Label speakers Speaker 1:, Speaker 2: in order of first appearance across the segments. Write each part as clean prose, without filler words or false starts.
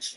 Speaker 1: Có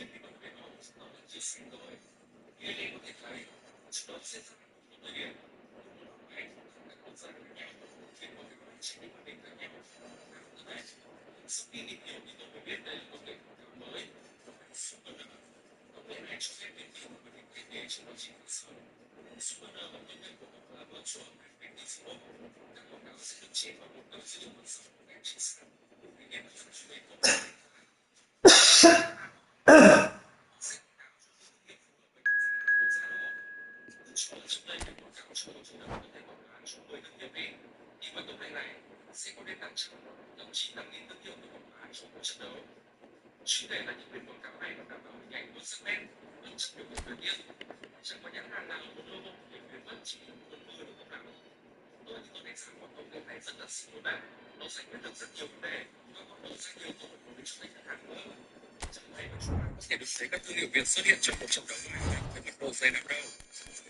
Speaker 1: thể được thấy các thương hiệu Việt xuất hiện trong một trận đấu ngoại hạng với mật độ dày đặc đâu.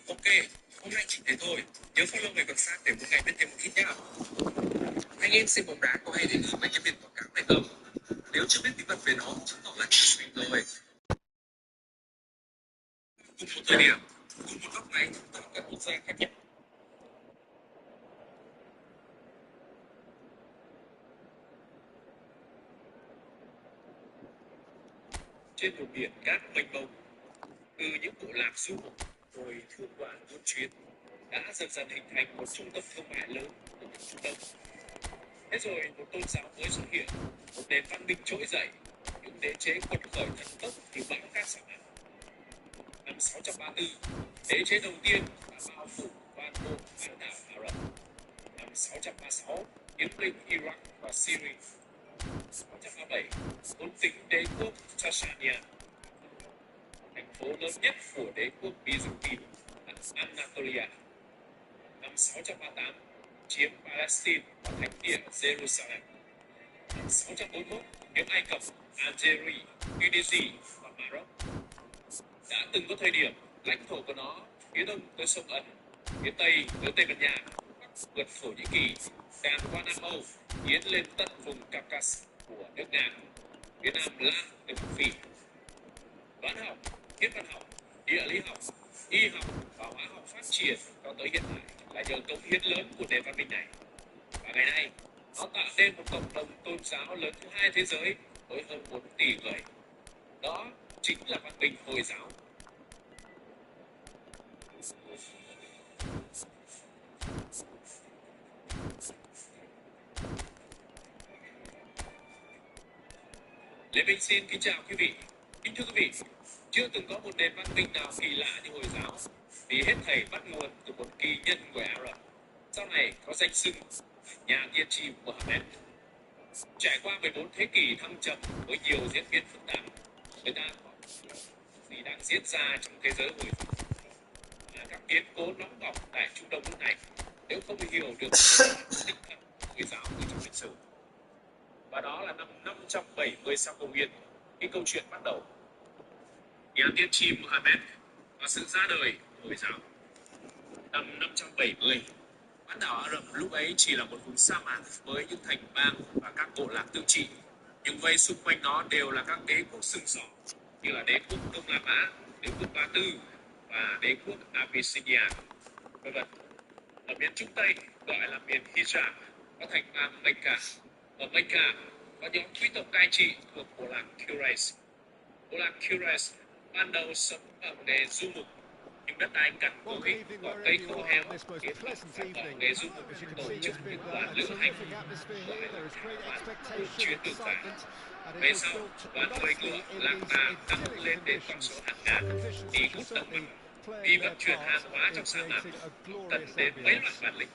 Speaker 1: Ok, hôm nay chỉ thế thôi. Nhớ follow người còn sát để mỗi ngày biết thêm một ít nhá. Anh em xem bóng đá có hay để ý mấy cái biển quảng cáo này không? Nếu chưa biết bí mật về nó, chứng tỏ là chưa stream rồi. Cùng một thời điểm, cùng một góc máy tại các quốc gia khác nhau. Trên một biển cát mênh mông, từ những bộ lạc du mục rồi thương đoàn buôn chuyến đã dần dần hình thành một trung tâm thương mại lớn ở miền Trung Đông. Thế rồi một tôn giáo mới xuất hiện, một nền văn minh trỗi dậy, những đế chế quật khởi thần tốc như bão cát sóng thần. Năm 634, đế chế đầu tiên đã bao phủ toàn bộ bán đảo Ả Rập. Năm 636, chiếm lĩnh Iraq và Syria. 637, thôn tính đế quốc Sasania, thành phố lớn nhất của đế quốc Byzantine là Anatolia. Năm 638, chiếm Palestine và thành địa Jerusalem. Năm 641, chiếm Ai Cập, Algeria, Tunisia và Maroc. Đã từng có thời điểm lãnh thổ của nó phía đông tới sông Ấn, phía tây tới Tây Ban Nha, bắc vượt Thổ Nhĩ Kỳ, tràn qua Nam Âu, tiến lên tận vùng Caucasus của nước Nga, phía nam Lan tới Bắc Phi. Toán học, thiên văn học, địa lý học, y học và hóa học phát triển cho tới hiện tại là nhờ công hiến lớn của nền văn minh này. Và ngày nay, nó tạo nên một cộng đồng tôn giáo lớn thứ hai thế giới với hơn 4 tỷ người. Đó chính là văn minh Hồi giáo. Lê Minh xin kính chào quý vị. Kính thưa quý vị, chưa từng có một nền văn minh nào kỳ lạ như Hồi giáo, vì hết thảy bắt nguồn từ một kỳ nhân người Ả Rập, sau này có danh xưng nhà tiên tri Mohammed. Trải qua 14 thế kỷ thăng trầm với nhiều diễn biến phức tạp, người ta có gì đang diễn ra trong thế giới Hồi giáo là các biến cố nóng bỏng tại Trung Đông lúc này, nếu không hiểu được tinh thần Hồi giáo ở trong lịch sử. Và đó là năm 570 sau công nguyên, khi câu chuyện bắt đầu. Nhà tiên tri Mohammed và sự ra đời của Hồi giáo. Năm 570, bán đảo Ả Rập lúc ấy chỉ là một vùng sa mạc với những thành bang và các bộ lạc tự trị, nhưng vây xung quanh nó đều là các đế quốc sừng sỏ như là đế quốc Đông La Mã, đế quốc Ba Tư và đế quốc Abyssinia, v.v. Ở miền Trung Tây gọi là miền Hijaz có thành bang Mecca. Ở Mecca có nhóm quý tộc cai trị thuộc bộ lạc Quraysh. Bộ lạc Quraysh ban đầu sống bằng nghề du mục, nhưng đất đai cằn cỗi, cỏ cây khô héo khiến họ phải bỏ nghề du mục, tổ chức những đoàn lữ hành gọi là buôn chuyến đường dài. Về sau, đoàn người ngựa lạc đà tăng lên đến con số hàng ngàn thì hút động vật. Vì vận chuyển hàng hóa trong sa mạc cần đến mấy loại bản lĩnh.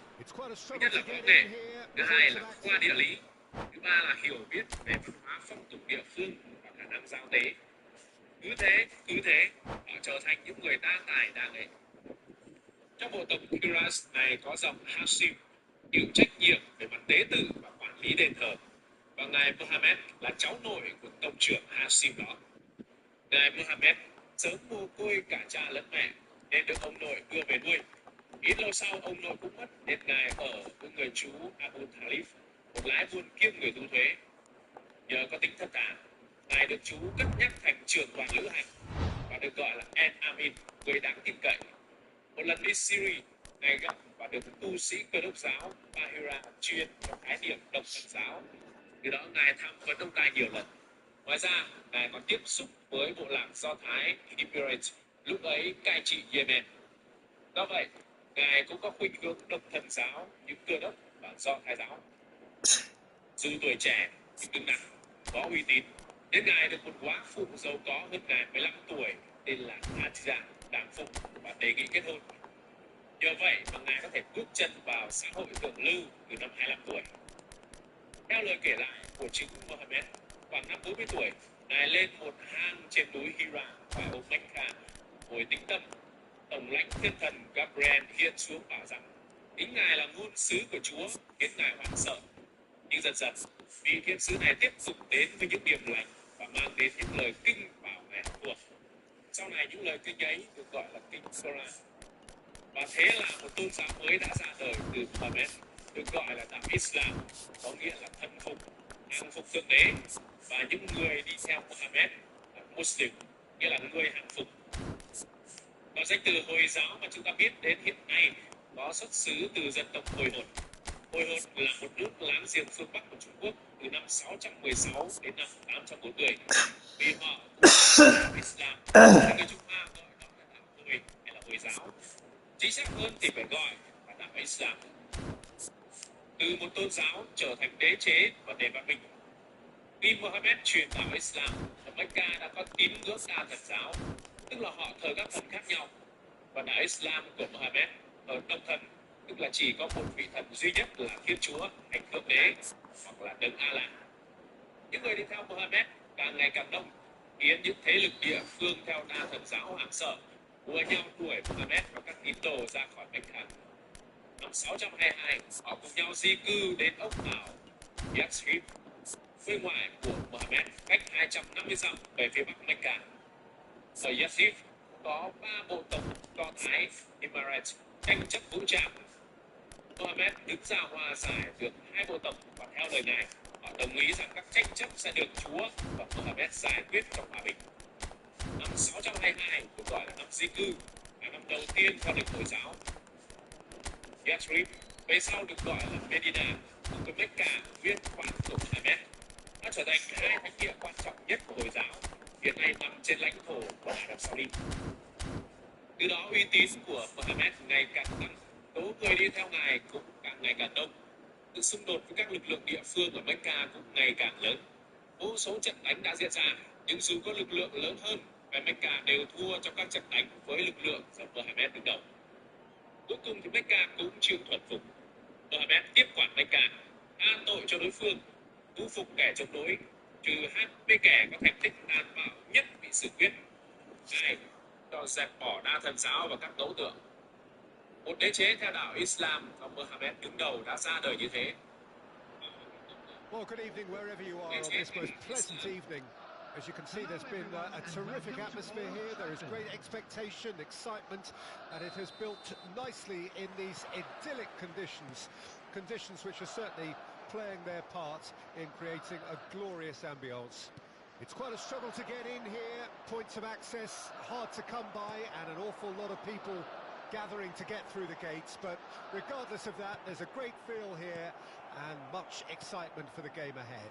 Speaker 1: Thứ nhất là võ nghệ, thứ hai là khoa địa lý, thứ ba là hiểu biết về văn hóa phong tục địa phương và khả năng giao tế. Cứ thế, họ trở thành những người đa tài đa nghệ. Trong bộ tộc Quraysh này có dòng Hashim, chịu trách nhiệm về mặt tế tự và quản lý đền thờ, và ngài Mohammed là cháu nội của tộc trưởng Hashim đó. Ngài Mohammed sớm mồ côi cả cha lẫn mẹ nên được ông nội đưa về nuôi. Ít lâu sau ông nội cũng mất nên ngài ở với người chú Abu Talib, một lái buôn kiêm người thu thuế. Nhờ có tính thật thà, ngài được chú cất nhắc thành trưởng đoàn lữ David Siri ngày gặp và được tu sĩ Cơ đốc giáo Bahira chuyên trong khái niệm độc thần giáo. Từ đó ngài tham vấn ông ta nhiều lần. Ngoài ra, ngài còn tiếp xúc với bộ lạc Do Thái Emirates lúc ấy cai trị Yemen. Do vậy, ngài cũng có khuynh hướng độc thần giáo như Cơ đốc và Do Thái giáo. Dù tuổi trẻ nhưng đứng nặng, có uy tín, nên ngài được một góa phụ giàu có hơn ngài 15 tuổi tên là Hadiza đảm phụng và đề nghị kết hôn. Nhờ vậy mà ngài có thể bước chân vào xã hội thượng lưu từ năm 25 tuổi. Theo lời kể lại của chính Mohammed, khoảng năm 40 tuổi, ngài lên một hang trên núi Hira và ở Mecca, ngồi tĩnh tâm. Tổng lãnh thiên thần Gabriel hiện xuống bảo rằng chính ngài là ngôn sứ của Chúa, khiến ngài hoảng sợ. Nhưng dần dần, vị thiên sứ này tiếp tục đến với những điểm lành và mang đến những lời kinh bảo ngài học thuộc. Sau này những lời kinh ấy được gọi là kinh Koran. Và thế là một tôn giáo mới đã ra đời từ Mohammed, được gọi là đạo Islam, có nghĩa là thần phục, hàng phục thượng đế, và những người đi theo Mohammed là Muslim, nghĩa là người hàng phục. Và danh từ Hồi giáo mà chúng ta biết đến hiện nay có xuất xứ từ dân tộc Hồi Hồn. Hồi Hồn là một nước láng giềng phương Bắc của Trung Quốc từ năm 616 đến năm 840. Vì họ cũng là đạo Islam, thì người Trung Hoa gọi đó là đạo Hồi hay là Hồi giáo. Chính xác hơn thì phải gọi là đạo Islam. Từ một tôn giáo trở thành đế chế và nền văn minh. Khi Mohammed truyền đạo Islam, ở Mecca đã có tín ngưỡng đa thần giáo, tức là họ thờ các thần khác nhau. Và đạo Islam của Mohammed ở đông thần, tức là chỉ có một vị thần duy nhất là Thiên Chúa hay Thượng Đế hoặc là Đấng Allah. Những người đi theo Mohammed càng ngày càng đông, khiến những thế lực địa phương theo đa thần giáo hoảng sợ, đua nhau đuổi Mohammed và các tín đồ ra khỏi Mecca. Năm 622, họ cùng nhau di cư đến ốc đảo Yathrib, quê ngoại của Mohammed, cách 250 dặm về phía bắc Mecca. Ở Yathrib có 3 bộ tộc Do Thái Emirates tranh chấp vũ trang. Mohammed đứng ra hòa giải được 2 bộ tộc và theo lời ngài, họ đồng ý rằng các tranh chấp sẽ được Chúa và Mohammed giải quyết trong hòa bình. Năm 622 được gọi là năm di cư, là năm đầu tiên theo lịch Hồi giáo. Yathrib về sau được gọi là Medina, cùng với Mecca viên khoan của Mohammed. Nó trở thành 2 thánh địa quan trọng nhất của Hồi giáo, hiện nay nằm trên lãnh thổ của Ả Rập Saudi. Từ đó uy tín của Mohammed ngày càng tăng, số người đi theo ngài cũng càng ngày càng đông. Sự xung đột với các lực lượng địa phương ở Mecca cũng ngày càng lớn. Vô số trận đánh đã diễn ra, nhưng dù có lực lượng lớn hơn, người Mecca đều thua trong các trận đánh với lực lượng do Mohammed đứng đầu. Cuối cùng thì Mecca cũng chịu thuần phục. Mohammed tiếp quản Mecca, tha tội cho đối phương, thu phục kẻ chống đối, trừ 20 kẻ có thành tích tàn bạo nhất bị xử quyết. Hai, cho dẹp bỏ đa thần giáo và các ngẫu tượng. Một đế chế theo đạo Islam do Mohammed đứng đầu đã ra đời như thế.
Speaker 2: Well, good evening wherever you are on this most pleasant evening. As you can see, there's been a terrific atmosphere here. There is great expectation, excitement, and it has built nicely in these idyllic conditions. Conditions which are certainly playing their part in creating a glorious ambience. It's quite a struggle to get in here, points of access hard to come by, and an awful lot of people gathering to get through the gates, but regardless of that, there's a great feel here and much excitement for the game ahead.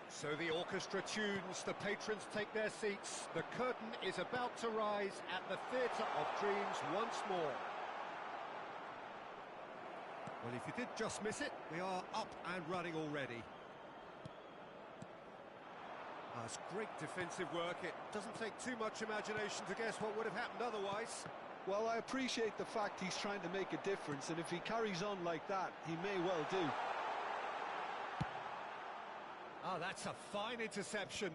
Speaker 2: So the orchestra tunes, the patrons take their seats, the curtain is about to rise at the Theatre of Dreams once more. Well, if you did just miss it, we are up and running already. That's great defensive work. It doesn't take too much imagination to guess what would have happened otherwise.
Speaker 3: Well, I appreciate the fact he's trying to make a difference, and if he carries on like that, he may well do.
Speaker 2: Oh, that's a fine interception.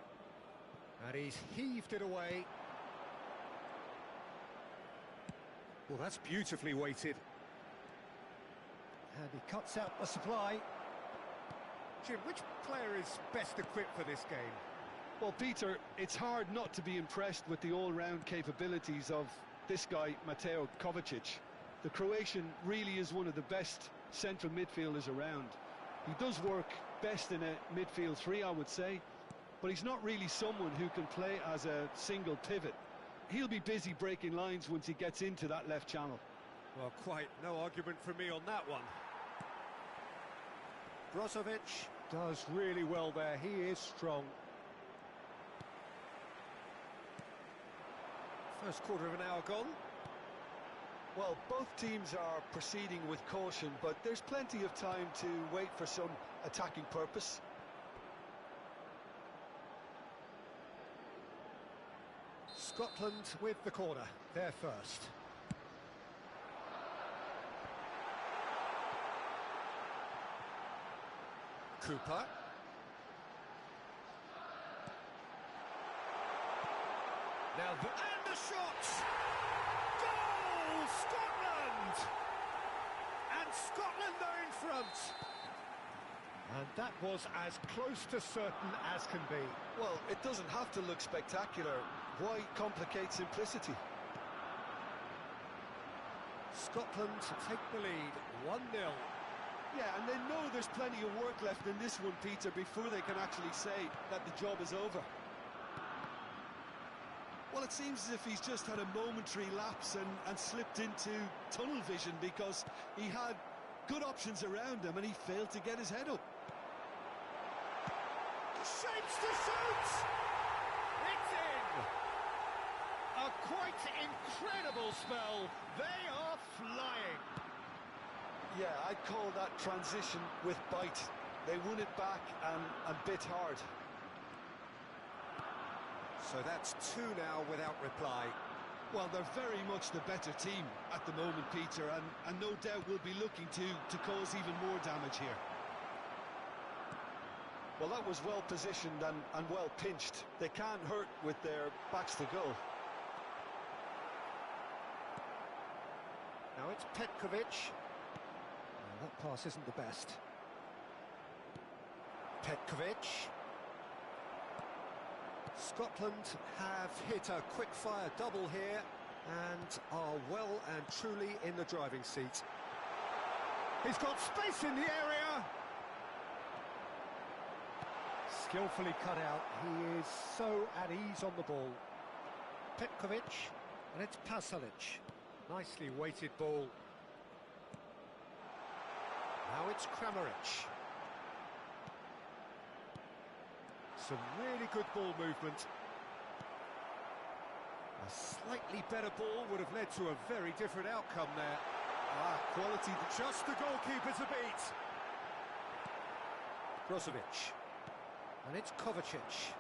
Speaker 2: And he's heaved it away. Well, that's beautifully weighted. And he cuts out the supply. Jim, which player is best equipped for this game?
Speaker 3: Well, Peter, it's hard not to be impressed with the all-round capabilities of this guy, Mateo Kovacic. The Croatian really is one of the best central midfielders around. He does work best in a midfield three, I would say, but he's not really someone who can play as a single pivot. he'll be busy breaking lines once he gets into that left channel.
Speaker 2: Well, quite no argument from me on that one. Brozovic does really well there, he is strong. First quarter of an hour gone.
Speaker 3: Well, both teams are proceeding with caution, but there's plenty of time to wait for some attacking purpose.
Speaker 2: Scotland with the corner, they're first. Cooper. Now, and the shot! Goal! Scotland! And Scotland are in front. And that was as close to certain as can be.
Speaker 3: Well, it doesn't have to look spectacular. Why complicate simplicity?
Speaker 2: Scotland take the lead, 1-0.
Speaker 3: Yeah, and they know there's plenty of work left in this one, Peter, before they can actually say that the job is over. Well, it seems as if he's just had a momentary lapse and slipped into tunnel vision, because he had good options around him and he failed to get his head up.
Speaker 2: Shapes to shoot! It's in! A quite incredible spell. They are flying.
Speaker 3: Yeah, I'd call that transition with bite. They won it back and bit hard.
Speaker 2: So that's 2 now without reply.
Speaker 3: Well, they're very much the better team at the moment, Peter, and no doubt will be looking to cause even more damage here. Well, that was well positioned and well pinched. They can't hurt with their backs to goal.
Speaker 2: Now it's Petkovic. That pass isn't the best. Petkovic. Scotland have hit a quick-fire double here and are well and truly in the driving seat. He's got space in the area! Skillfully cut out. He is so at ease on the ball. Petkovic, and it's Pasalic. Nicely weighted ball. Now it's Kramaric. Some really good ball movement. A slightly better ball would have led to a very different outcome there. Quality, just the goalkeeper to beat. Brozovic. And it's Kovacic.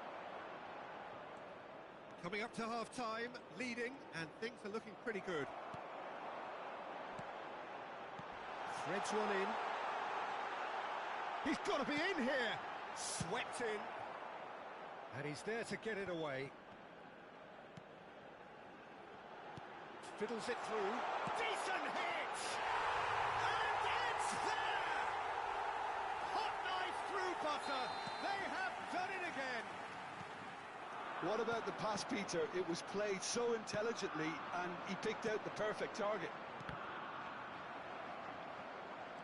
Speaker 2: Coming up to half-time, leading, and things are looking pretty good. Threads one in. He's got to be in here! Swept in. And he's there to get it away. Fiddles it through. Decent hit! And it's there! Hot knife through butter. They have done it again.
Speaker 3: What about the pass, Peter? It was played so intelligently and he picked out the perfect target.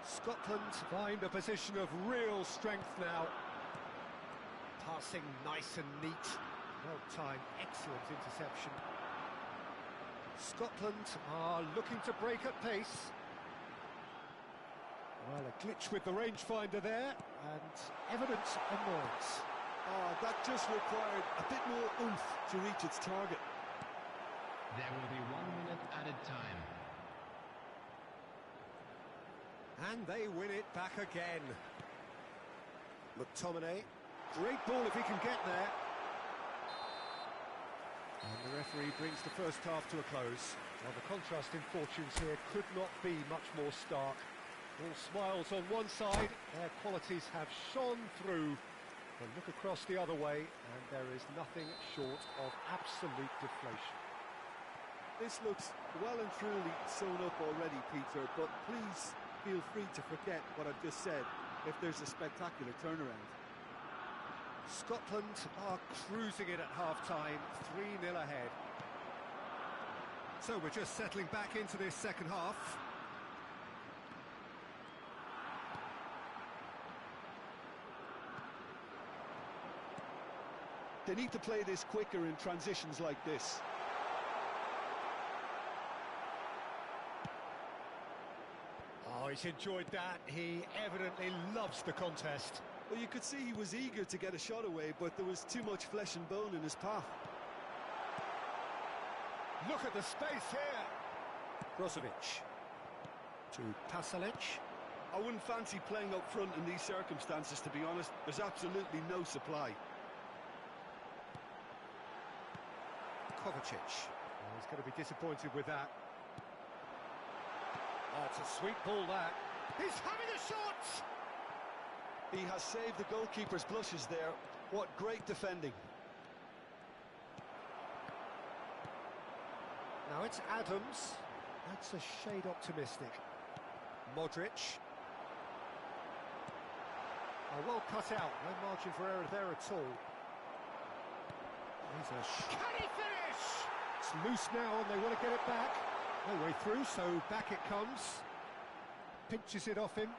Speaker 2: Scotland find a position of real strength now. Passing nice and neat. Well timed, excellent interception. Scotland are looking to break at pace. Well, a glitch with the rangefinder there, and evidence annoyance.
Speaker 3: That just required a bit more oomph to reach its target.
Speaker 4: There will be 1 minute added time.
Speaker 2: And they win it back again. McTominay. Great ball if he can get there. And the referee brings the first half to a close. Well, the contrast in fortunes here could not be much more stark. All smiles on one side, their qualities have shone through. But look across the other way, and there is nothing short of absolute deflation.
Speaker 3: This looks well and truly sewn up already, Peter, but please feel free to forget what I've just said if there's a spectacular turnaround.
Speaker 2: Scotland are cruising it at half-time, 3-0 ahead. So we're just settling back into this second half.
Speaker 3: They need to play this quicker in transitions like this.
Speaker 2: he's enjoyed that. He evidently loves the contest.
Speaker 3: Well, you could see he was eager to get a shot away, but there was too much flesh and bone in his path.
Speaker 2: Look at the space here. Brozovic to Pasalic.
Speaker 3: I wouldn't fancy playing up front in these circumstances, to be honest. There's absolutely no supply.
Speaker 2: Kovacic. Oh, he's going to be disappointed with that. Oh, it's a sweet ball, that. He's having a shot!
Speaker 3: He has saved the goalkeeper's blushes there. What great defending.
Speaker 2: Now it's Adams. That's a shade optimistic. Modric. Oh, well cut out. No margin for error there at all. Can he finish? It's loose now and they want to get it back. No way through, so back it comes. Pinches it off him.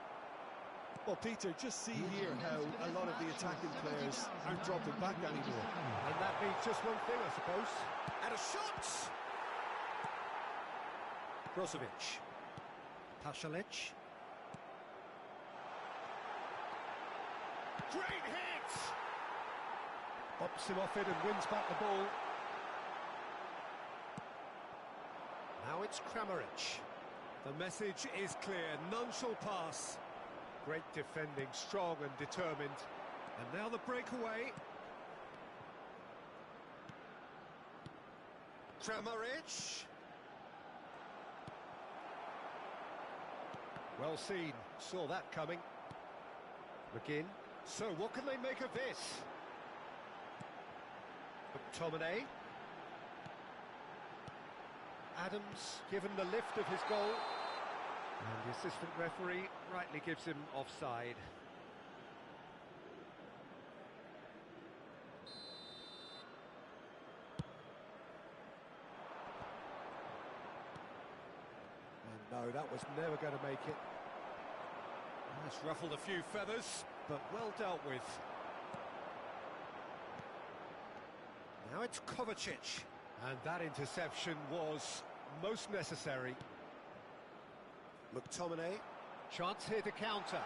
Speaker 3: Well, Peter, just see here how a lot of the attacking players aren't dropping back anymore.
Speaker 2: And that means just one thing, I suppose. And a shot! Brozovic. Pasalic. Great hit! Bops him off it and wins back the ball. Now it's Kramaric. The message is clear, none shall pass. Great defending, strong and determined. And now the breakaway. Kramaric. Well seen, saw that coming. McGinn. So what can they make of this? McTominay. Adams given the lift of his goal. And the assistant referee rightly gives him offside. And no, that was never going to make it. That's ruffled a few feathers, but well dealt with. Now it's Kovacic. And that interception was most necessary. McTominay. Chance here to counter.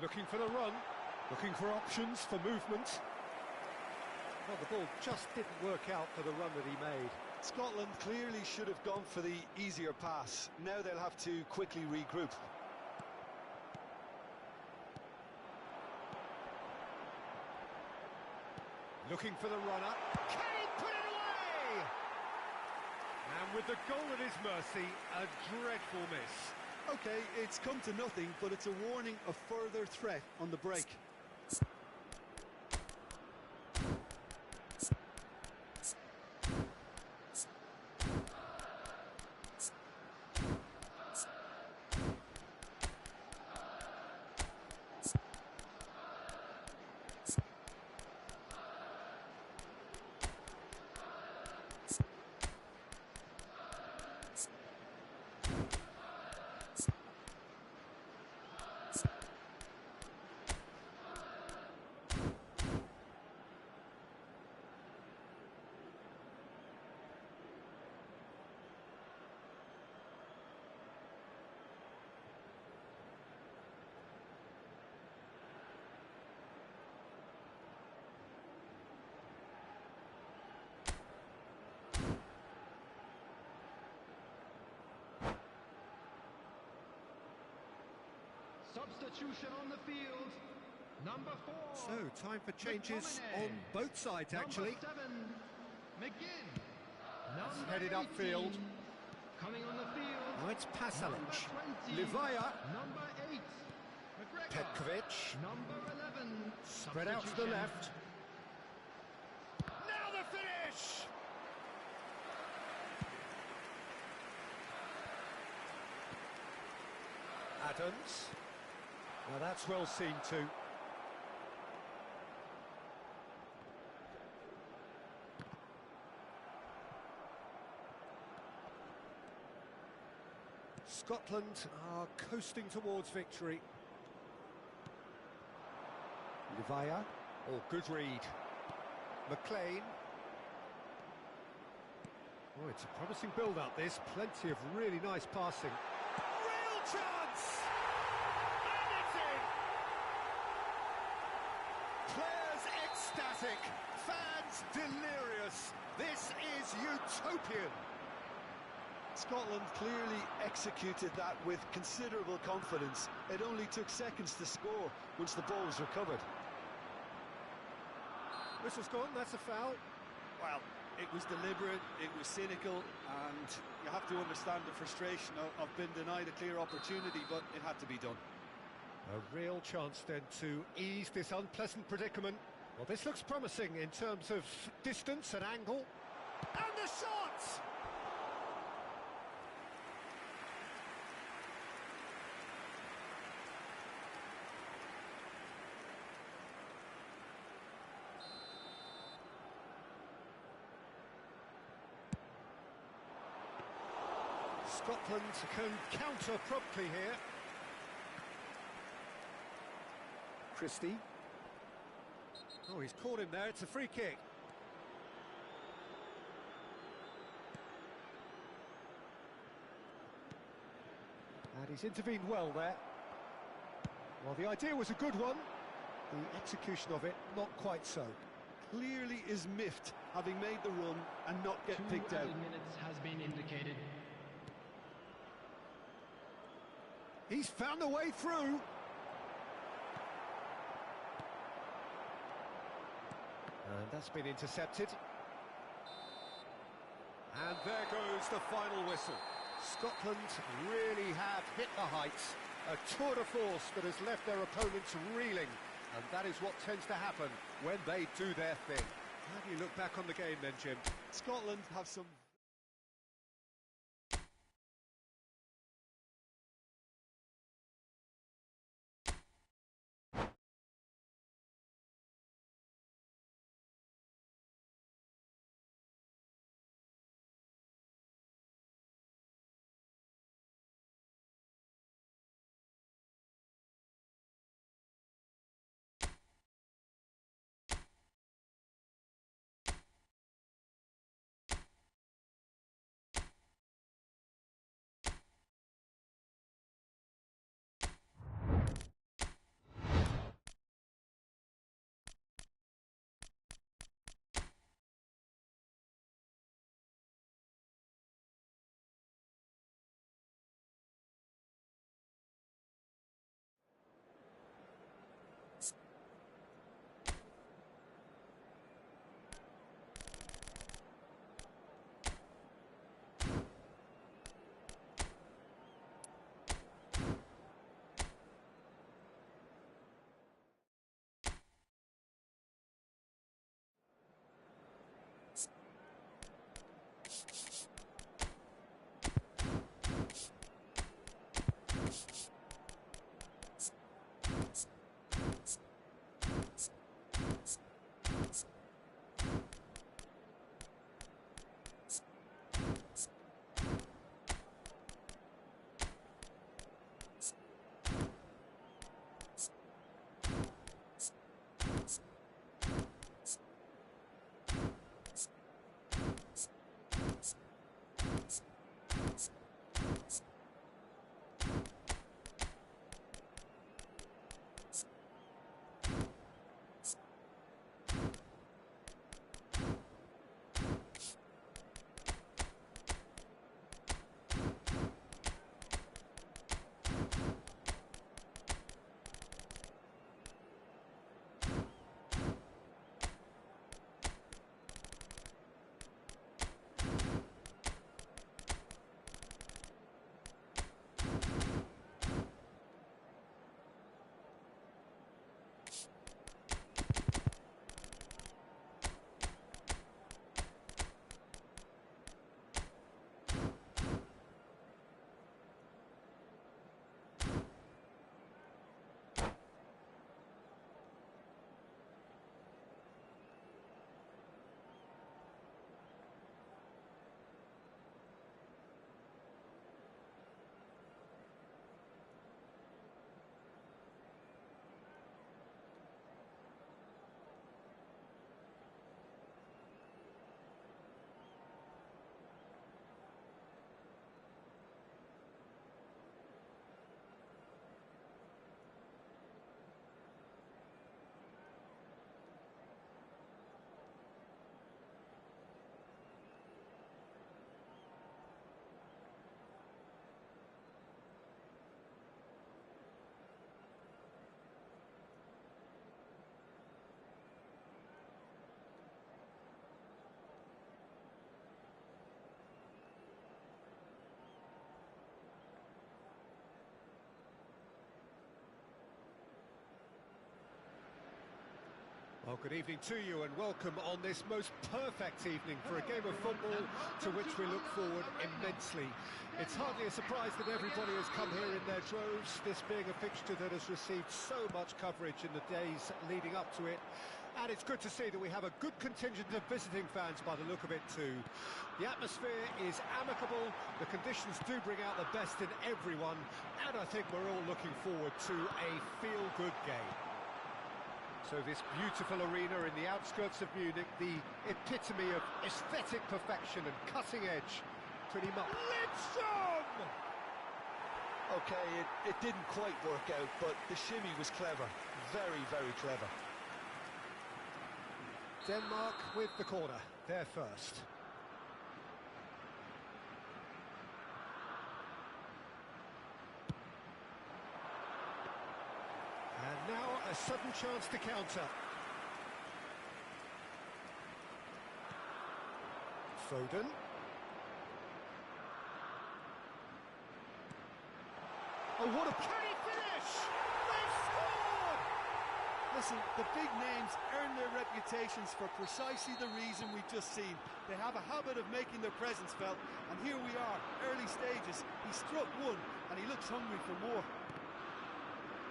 Speaker 2: Looking for the run. Looking for options for movement. Well, the ball just didn't work out for the run that he made.
Speaker 3: Scotland clearly should have gone for the easier pass. Now they'll have to quickly regroup.
Speaker 2: Looking for the runner. Can he put it away? And with the goal at his mercy, a dreadful miss.
Speaker 3: Okay, it's come to nothing, but it's a warning of further threat on the break.
Speaker 4: Substitution on the field. Number 4.
Speaker 2: So, time for changes on both sides, actually.
Speaker 4: Number 7, McGinn.
Speaker 2: It's headed upfield.
Speaker 4: Coming on the field.
Speaker 2: Now it's Pasalic.
Speaker 4: Number 20,
Speaker 2: Livaya.
Speaker 4: Number 8, McGregor.
Speaker 2: Petkovic.
Speaker 4: Number 11.
Speaker 2: Spread out to the
Speaker 4: Substitution.
Speaker 2: left. Now the finish! Adams. Now that's well seen too. Scotland are coasting towards victory. Livaya. Oh, good read. McLean. Oh, it's a promising build-up, this. Plenty of really nice passing. Real chance! And it's in! Players ecstatic, fans delirious. This is utopian.
Speaker 3: Scotland clearly executed that with considerable confidence. It only took seconds to score once the ball was recovered.
Speaker 2: Whistle's gone, that's a foul.
Speaker 3: Well, it was deliberate, it was cynical, and you have to understand the frustration of being denied a clear opportunity, but it had to be done.
Speaker 2: A real chance then to ease this unpleasant predicament. Well, this looks promising in terms of distance and angle. And the shot! Scotland can counter promptly here. Christie. Oh, he's caught him there, it's a free kick. And he's intervened well there. Well, the idea was a good one. The execution of it, not quite so.
Speaker 3: Clearly is miffed, having made the run and not get picked out.
Speaker 4: 2 minutes has been indicated.
Speaker 2: He's found a way through. And that's been intercepted. And there goes the final whistle. Scotland really have hit the heights. A tour de force that has left their opponents reeling. And that is what tends to happen when they do their thing. How do you look back on the game then, Jim?
Speaker 3: Scotland have some
Speaker 2: Well, good evening to you and welcome on this most perfect evening for a game of football to which we look forward immensely. It's hardly a surprise that everybody has come here in their droves, this being a fixture that has received so much coverage in the days leading up to it. And it's good to see that we have a good contingent of visiting fans by the look of it too. The atmosphere is amicable, the conditions do bring out the best in everyone, and I think we're all looking forward to a feel-good game. So this beautiful arena in the outskirts of Munich, the epitome of aesthetic perfection and cutting edge, pretty much. Lindstrom!
Speaker 3: Okay, it didn't quite work out, but the shimmy was clever. Very, very clever.
Speaker 2: Denmark with the corner, there first. And now a sudden chance to counter. Foden. Oh, what a... Can he finish? They've scored!
Speaker 3: Listen, the big names earn their reputations for precisely the reason we've just seen. They have a habit of making their presence felt, and here we are, early stages. He struck one, and he looks hungry for more.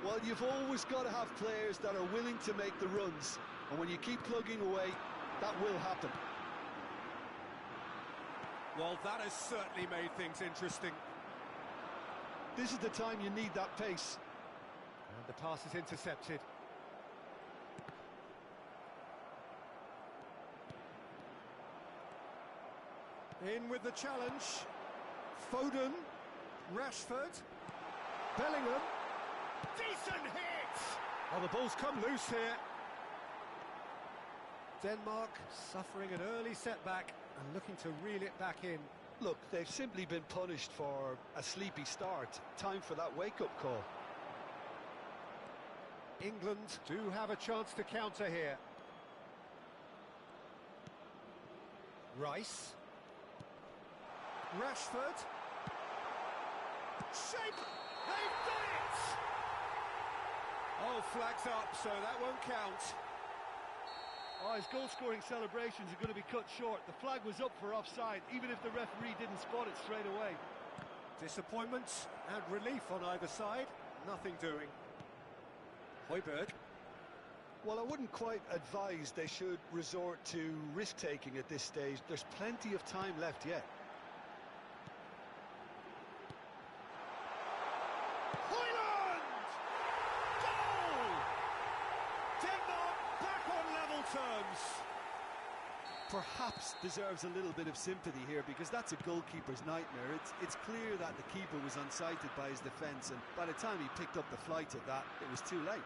Speaker 3: Well, you've always got to have players that are willing to make the runs, and when you keep plugging away, that will happen.
Speaker 2: Well, that has certainly made things interesting.
Speaker 3: This is the time you need that pace.
Speaker 2: And the pass is intercepted. In with the challenge. Foden. Rashford. Bellingham. Decent hit! Oh, the ball's come loose here. Denmark suffering an early setback and looking to reel it back in.
Speaker 3: Look, they've simply been punished for a sleepy start. Time for that wake-up call.
Speaker 2: England do have a chance to counter here. Rice. Rashford. Shape! They've done it! Oh, flags up, so that won't count.
Speaker 3: Oh, his goal-scoring celebrations are going to be cut short. The flag was up for offside, even if the referee didn't spot it straight away.
Speaker 2: Disappointment and relief on either side. Nothing doing. Højbjerg.
Speaker 3: Well, I wouldn't quite advise they should resort to risk-taking at this stage. There's plenty of time left yet. Perhaps deserves a little bit of sympathy here, because that's a goalkeeper's nightmare. It's clear that the keeper was unsighted by his defence, and by the time he picked up the flight at that, it was too late.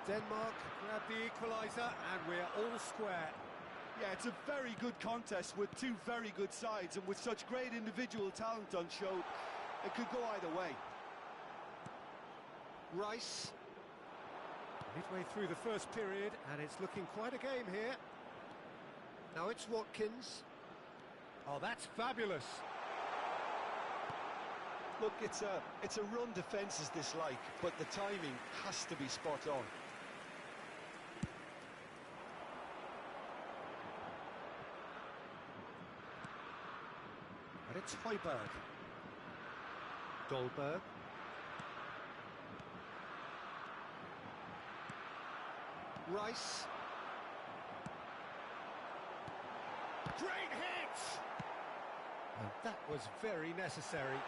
Speaker 2: Denmark grab the equaliser, and we're all square.
Speaker 3: Yeah, it's a very good contest with two very good sides, and with such great individual talent on show, it could go either way.
Speaker 2: Rice. Midway through the first period, and it's looking quite a game here. Now it's Watkins. Oh, that's fabulous.
Speaker 3: Look, it's a run defence is dislike, but the timing has to be spot on.
Speaker 2: And it's Højbjerg. Dolberg. Rice. Great hit! And that was very necessary.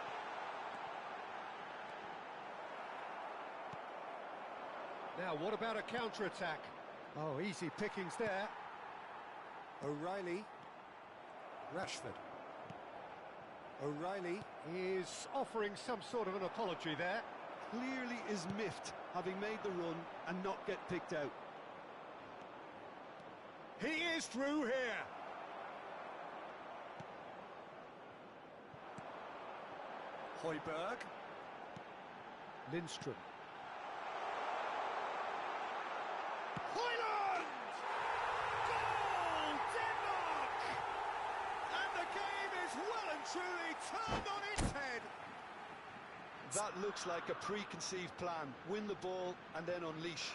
Speaker 2: Now, what about a counter-attack? Oh, easy pickings there. O'Reilly. Rashford. O'Reilly is offering some sort of an apology there.
Speaker 3: Clearly is miffed, having made the run and not get picked out.
Speaker 2: He is through here. Højbjerg. Lindstrom. Højlund! Goal! Denmark! And the game is well and truly turned on its head.
Speaker 3: That looks like a preconceived plan. Win the ball and then unleash.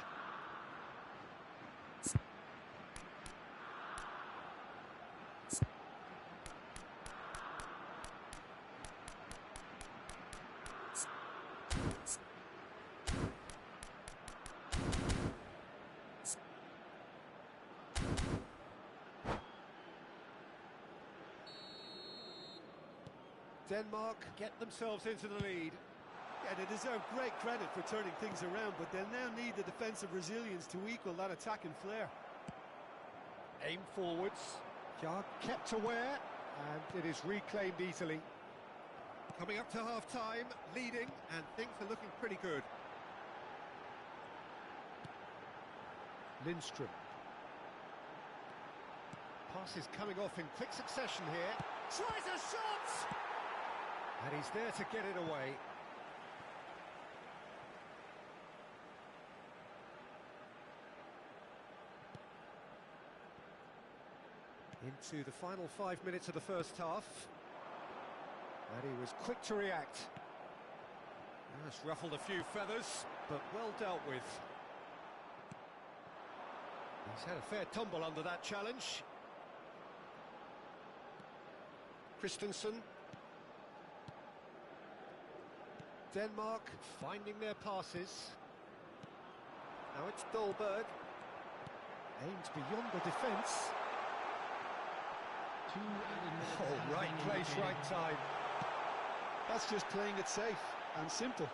Speaker 2: Denmark get themselves into the lead.
Speaker 3: Yeah, they deserve great credit for turning things around, but they'll now need the defensive resilience to equal that attacking flair.
Speaker 2: Aim forwards. Jar kept aware, and it is reclaimed easily. Coming up to half-time, leading, and things are looking pretty good. Lindstrom. Passes coming off in quick succession here. Tries a shot! And he's there to get it away. Into the final 5 minutes of the first half. And he was quick to react. That's ruffled a few feathers, but well dealt with. He's had a fair tumble under that challenge. Christensen. Denmark finding their passes. Now it's Dolberg. Aimed beyond the defence. Oh, right place, right time.
Speaker 3: That's just playing it safe and simple.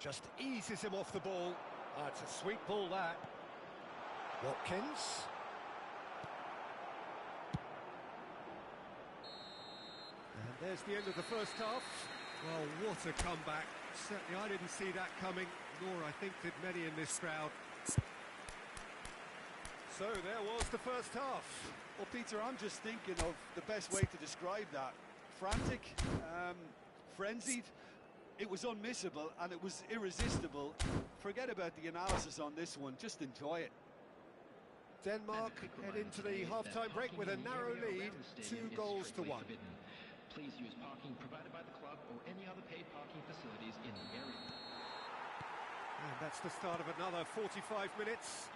Speaker 2: Just eases him off the ball. It's a sweet ball, that. Watkins. And there's the end of the first half. Well, what a comeback. Certainly I didn't see that coming, nor I think did many in this crowd. So there was the first half.
Speaker 3: Well, Peter, I'm just thinking of the best way to describe that. Frantic, frenzied. It was unmissable and it was irresistible. Forget about the analysis on this one, just enjoy it.
Speaker 2: Denmark head into the half-time break with a narrow lead, 2 goals to 1.
Speaker 4: Please use parking provided by the club or any other paid parking facilities in the area.
Speaker 2: And that's the start of another 45 minutes.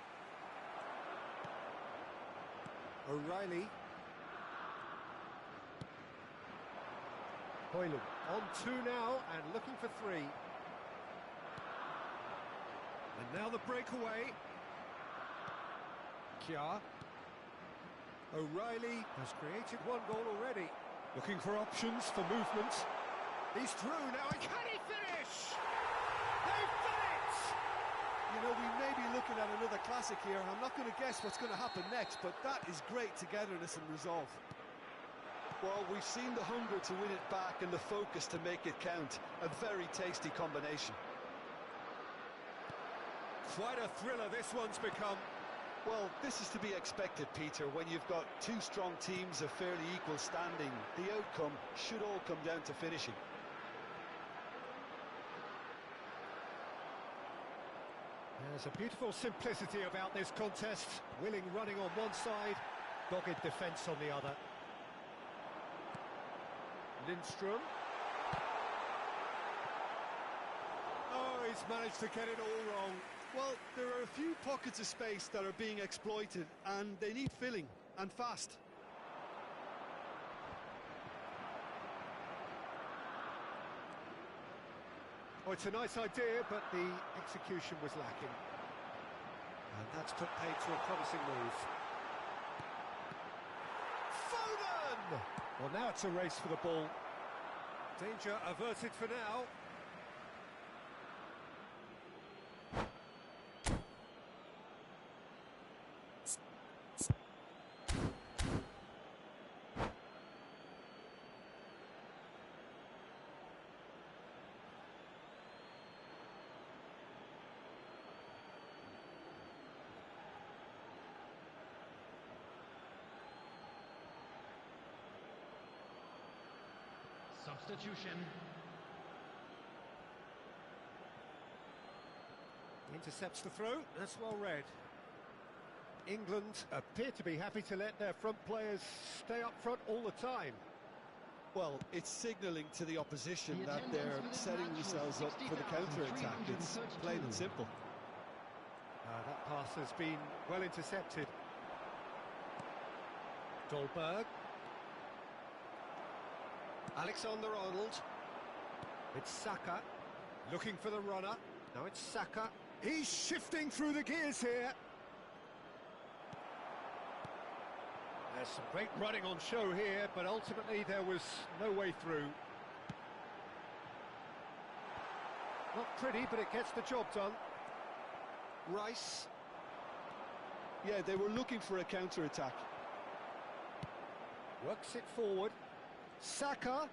Speaker 2: O'Reilly. Hoyland on 2 now and looking for 3. And now the breakaway. Kjær. O'Reilly has created 1 goal already. Looking for options for movement. He's through now, and can he finish? They've done it!
Speaker 3: You know, we may be looking at another classic here, and I'm not going to guess what's going to happen next, but that is great togetherness and resolve. Well, we've seen the hunger to win it back and the focus to make it count. A very tasty combination.
Speaker 2: Quite a thriller this one's become.
Speaker 3: Well, this is to be expected, Peter, when you've got 2 strong teams of fairly equal standing. The outcome should all come down to finishing.
Speaker 2: There's a beautiful simplicity about this contest. Willing running on one side, dogged defence on the other. Lindstrom. Oh, he's managed to get it all wrong.
Speaker 3: Well, there are a few pockets of space that are being exploited, and they need filling, and fast.
Speaker 2: Oh, it's a nice idea, but the execution was lacking. And that's put paid to a promising move. Foden! Well, now it's a race for the ball. Danger averted for now.
Speaker 4: Substitution.
Speaker 2: Intercepts the throw, that's well read. England appear to be happy to let their front players stay up front all the time.
Speaker 3: Well, it's signalling to the opposition that they're setting themselves up for the counter-attack. It's plain and simple.
Speaker 2: That pass has been well intercepted. Dolberg. Alexander-Arnold. It's Saka. Looking for the runner. Now it's Saka. He's shifting through the gears here. There's some great running on show here, but ultimately there was no way through. Not pretty, but it gets the job done. Rice.
Speaker 3: Yeah, they were looking for a counter-attack.
Speaker 2: Works it forward. Saka.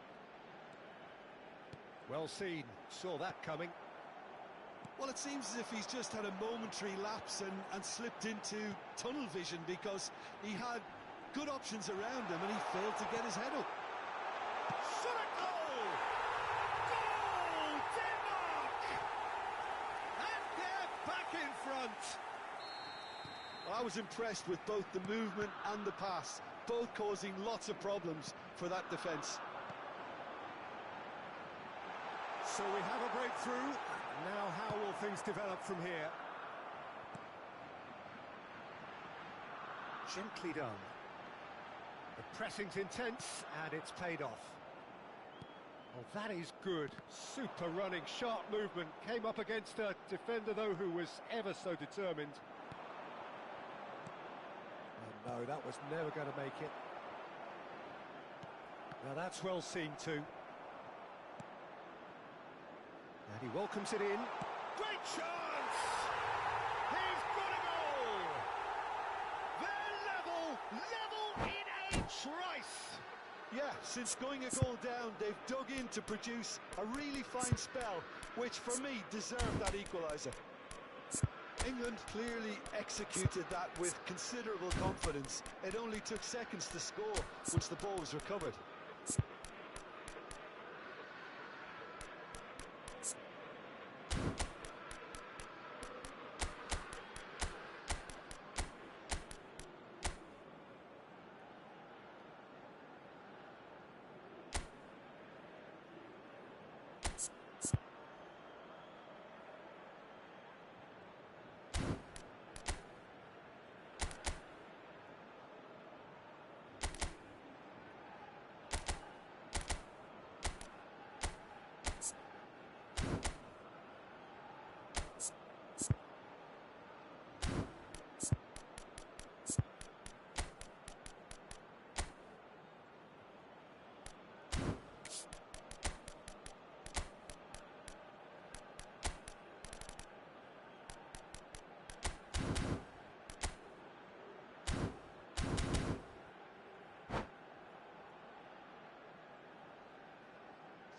Speaker 2: Well seen. Saw that coming.
Speaker 3: Well, it seems as if he's just had a momentary lapse and slipped into tunnel vision, because he had good options around him and he failed to get his head up.
Speaker 2: Shot a goal! Goal! Denmark! And they're back in front.
Speaker 3: Well, I was impressed with both the movement and the pass, both causing lots of problems for that defence.
Speaker 2: So we have a breakthrough. Now how will things develop from here? Gently done. The pressing's intense and it's paid off. Well, that is good. Super running, sharp movement. Came up against a defender, though, who was ever so determined. Oh, no, that was never going to make it. Now that's well seen too. And he welcomes it in. Great chance! He's got a goal! They're level in H. Rice!
Speaker 3: Yeah, since going a goal down, they've dug in to produce a really fine spell, which for me deserved that equaliser. England clearly executed that with considerable confidence. It only took seconds to score once the ball was recovered.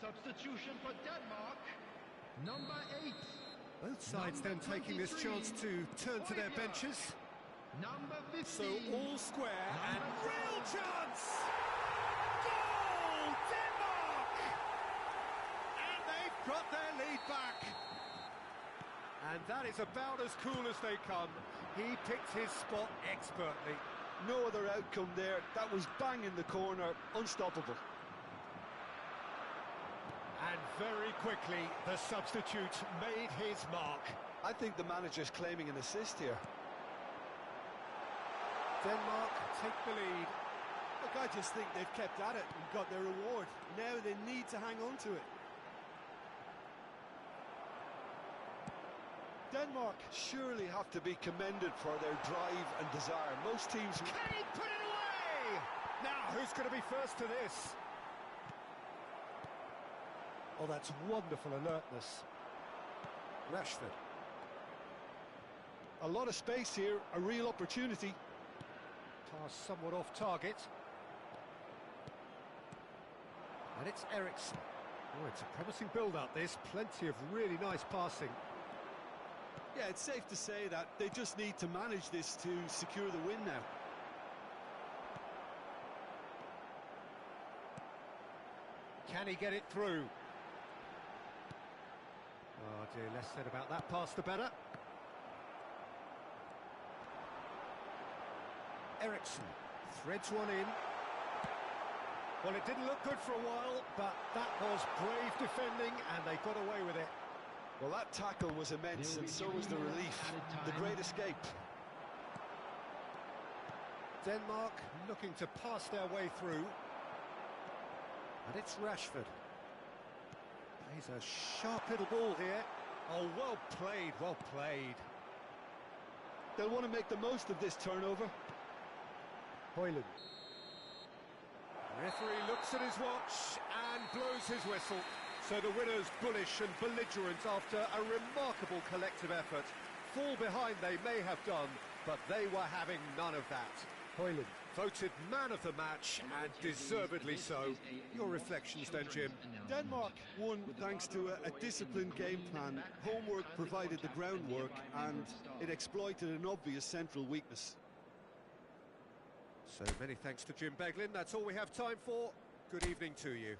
Speaker 4: Substitution for Denmark, number 8.
Speaker 2: Both sides then taking this chance to turn to their benches.
Speaker 4: Number 15.
Speaker 2: So all square and real chance! Goal! Denmark! And they've got their lead back. And that is about as cool as they come. He picked his spot expertly.
Speaker 3: No other outcome there. That was bang in the corner, unstoppable.
Speaker 2: And very quickly, the substitute made his mark.
Speaker 3: I think the manager's claiming an assist here.
Speaker 2: Denmark take the lead.
Speaker 3: Look, I just think they've kept at it and got their reward. Now they need to hang on to it. Denmark surely have to be commended for their drive and desire. Most teams...
Speaker 2: Can he put it away? Now, who's going to be first to this? Oh, that's wonderful alertness. Rashford.
Speaker 3: A lot of space here, a real opportunity.
Speaker 2: Pass somewhat off target. And it's Ericsson. Oh, it's a promising build-up, this. Plenty of really nice passing.
Speaker 3: Yeah, it's safe to say that they just need to manage this to secure the win now.
Speaker 2: Can he get it through? Oh dear, less said about that pass the better. Ericsson threads one in. Well, it didn't look good for a while, but that was brave defending and they got away with it.
Speaker 3: Well, that tackle was immense, and so was the relief. The great escape.
Speaker 2: Denmark looking to pass their way through. And it's Rashford. Plays a sharp little ball here. Oh, well played, well played.
Speaker 3: They'll want to make the most of this turnover.
Speaker 2: Hoyland. Referee looks at his watch and blows his whistle. So the winners bullish and belligerent after a remarkable collective effort. Fall behind they may have done, but they were having none of that. Hoyland. Voted man of the match, and deservedly so. Your reflections then, Jim?
Speaker 3: Denmark won thanks to a disciplined game plan. Homework provided the groundwork, and it exploited an obvious central weakness.
Speaker 2: So many thanks to Jim Beglin. That's all we have time for. Good evening to you.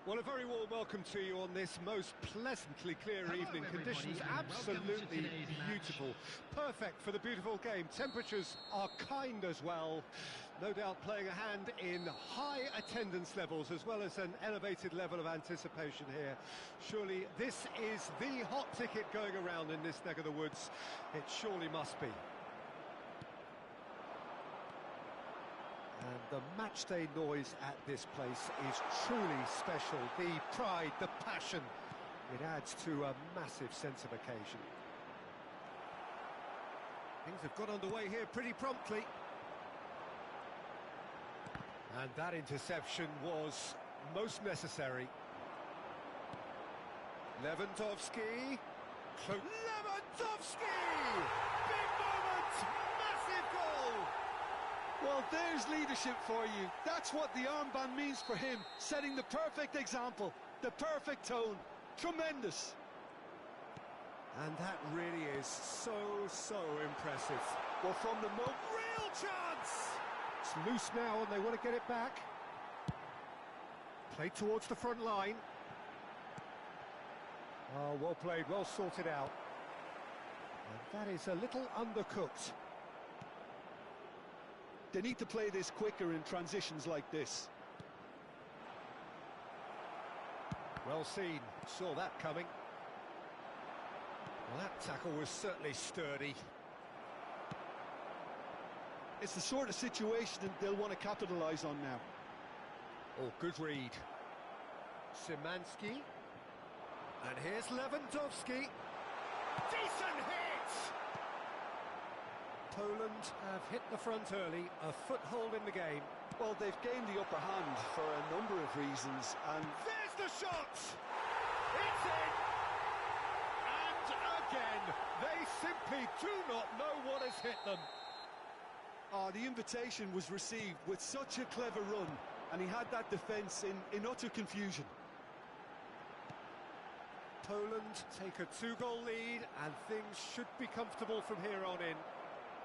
Speaker 2: Well, a very warm welcome to you on this most pleasantly clear
Speaker 4: Hello,
Speaker 2: evening.
Speaker 4: everybody,
Speaker 2: Conditions
Speaker 4: and welcome to
Speaker 2: absolutely
Speaker 4: today's match.
Speaker 2: beautiful. Perfect for the beautiful game. Temperatures are kind as well. No doubt playing a hand in high attendance levels as well as an elevated level of anticipation here. Surely this is the hot ticket going around in this neck of the woods. It surely must be. And the matchday noise at this place is truly special. The pride, the passion, it adds to a massive sense of occasion. Things have got underway here pretty promptly. And that interception was most necessary. Lewandowski. Lewandowski! Big moment! Massive goal!
Speaker 3: Well, there's leadership for you. That's what the armband means for him, setting the perfect example, the perfect tone. Tremendous.
Speaker 2: And that really is so impressive.
Speaker 3: Well, from the moment...
Speaker 2: Real chance! It's loose now and they want to get it back. Played towards the front line. Oh, well played, well sorted out. And that is a little undercooked.
Speaker 3: They need to play this quicker in transitions like this.
Speaker 2: Well seen, saw that coming. Well, that tackle was certainly sturdy.
Speaker 3: It's the sort of situation that they'll want to capitalise on now.
Speaker 2: Oh, good read. Szymanski. And here's Lewandowski. Decent hit! Poland have hit the front early, a foothold in the game.
Speaker 3: Well, they've gained the upper hand for a number of reasons, and...
Speaker 2: There's the shot! It's in! And again, they simply do not know what has hit them.
Speaker 3: Oh, the invitation was received with such a clever run, and he had that defence in utter confusion.
Speaker 2: Poland take a 2-goal lead, and things should be comfortable from here on in.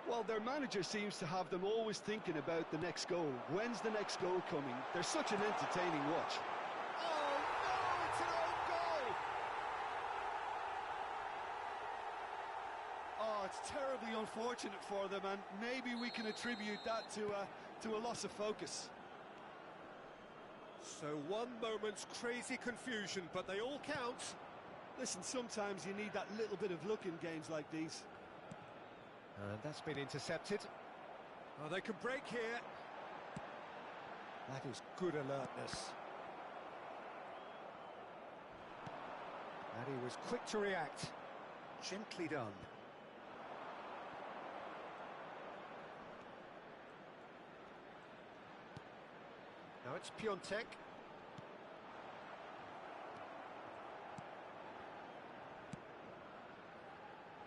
Speaker 3: Well, their manager seems to have them always thinking about the next goal. When's the next goal coming? They're such an entertaining watch.
Speaker 2: Oh no, it's an own goal!
Speaker 3: Oh, it's terribly unfortunate for them, and maybe we can attribute that to a loss of focus.
Speaker 2: So one moment's crazy confusion, but they all count.
Speaker 3: Listen, sometimes you need that little bit of luck in games like these.
Speaker 2: And that's been intercepted. Oh, they can break here. That is good alertness. And he was quick to react. Gently done. Now it's Piontek.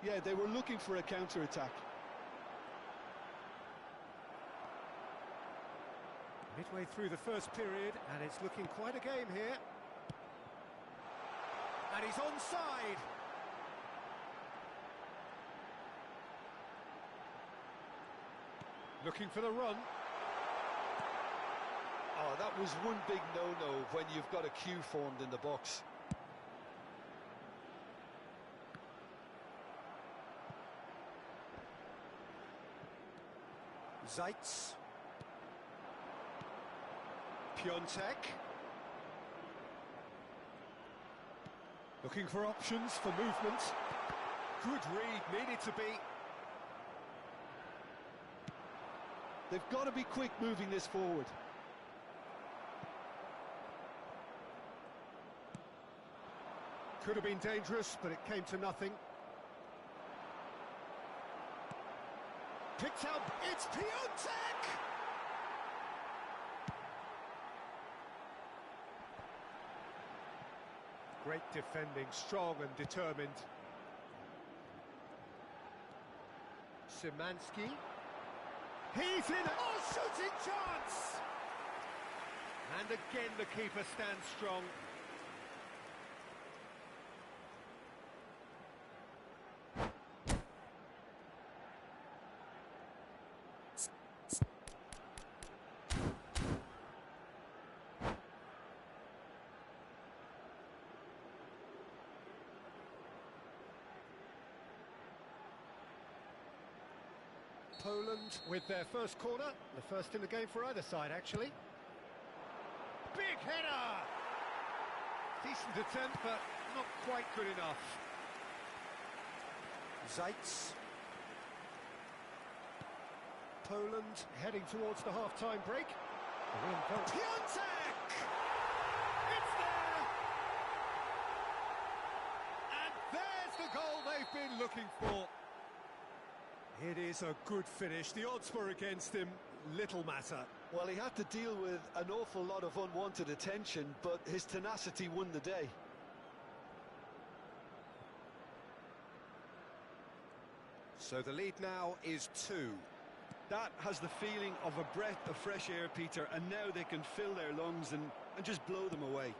Speaker 3: Yeah, they were looking for a counter-attack.
Speaker 2: Midway through the first period, and it's looking quite a game here. And he's onside. Looking for the run.
Speaker 3: Oh, that was one big no-no when you've got a queue formed in the box.
Speaker 2: Zeitz. Piontek. Looking for options for movement. Good read, needed to be.
Speaker 3: They've got to be quick moving this forward.
Speaker 2: Could have been dangerous, but it came to nothing. Picked out, it's Piontek! Great defending, strong and determined. Szymanski. He's in, oh, shooting chance! And again the keeper stands strong. Poland with their first corner, the first in the game for either side, actually. Big header! Decent attempt, but not quite good enough. Zaitz. Poland heading towards the half-time break. Piontek! It's there! And there's the goal they've been looking for. It is a good finish. The odds were against him. Little matter.
Speaker 3: Well, he had to deal with an awful lot of unwanted attention, but his tenacity won the day.
Speaker 2: So the lead now is 2.
Speaker 3: That has the feeling of a breath of fresh air, Peter, and now they can fill their lungs and just blow them away.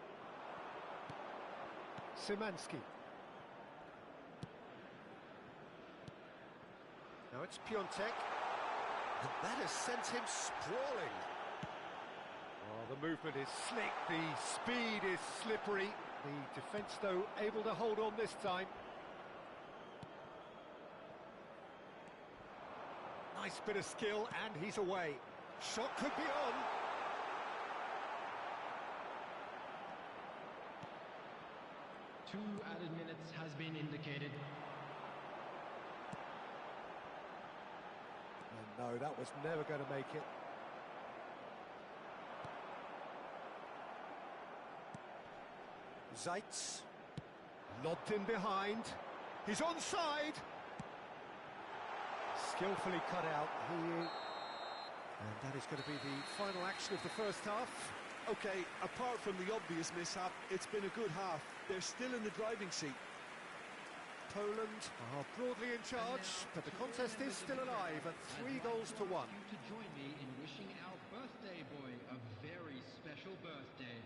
Speaker 2: Szymanski. Now it's Piontek. And that has sent him sprawling. Oh, the movement is slick, the speed is slippery. The defence, though, able to hold on this time. Nice bit of skill, and he's away. Shot could be on.
Speaker 4: Two added minutes has been indicated.
Speaker 2: No, that was never going to make it. Zaitz. Lobbed in behind. He's onside. Skillfully cut out. And that is going to be the final action of the first half.
Speaker 3: Okay, apart from the obvious mishap, it's been a good half. They're still in the driving seat.
Speaker 2: Poland are broadly in charge, but the contest is still alive at 3 goals to 1.
Speaker 4: You to join me in wishing our birthday boy a very special birthday.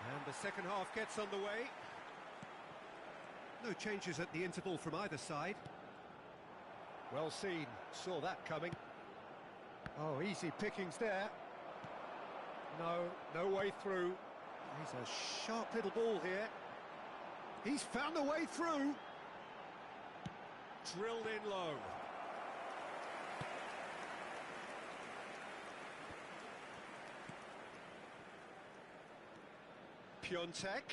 Speaker 2: And the second half gets underway. No changes at the interval from either side. Well seen, saw that coming. Oh, easy pickings there. No way through. He's a sharp little ball here. He's found a way through. Drilled in low. Piontek.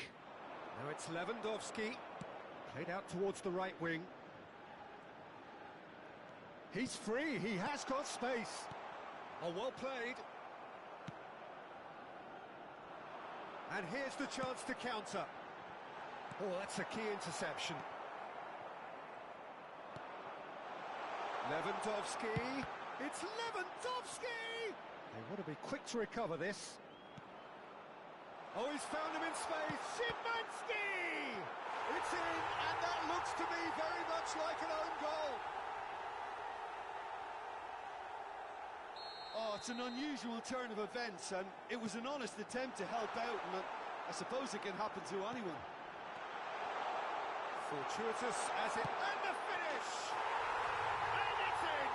Speaker 2: Now it's Lewandowski. Played out towards the right wing. He's free, he has got space. Oh, well played. And here's the chance to counter. Oh, that's a key interception. Lewandowski. It's Lewandowski! They want to be quick to recover this. Oh, he's found him in space. Szymanski! It's in, and that looks to me very much like an own goal.
Speaker 3: Oh, it's an unusual turn of events, and it was an honest attempt to help out, and I suppose it can happen to anyone.
Speaker 2: Fortuitous as it... And the finish! And it's in!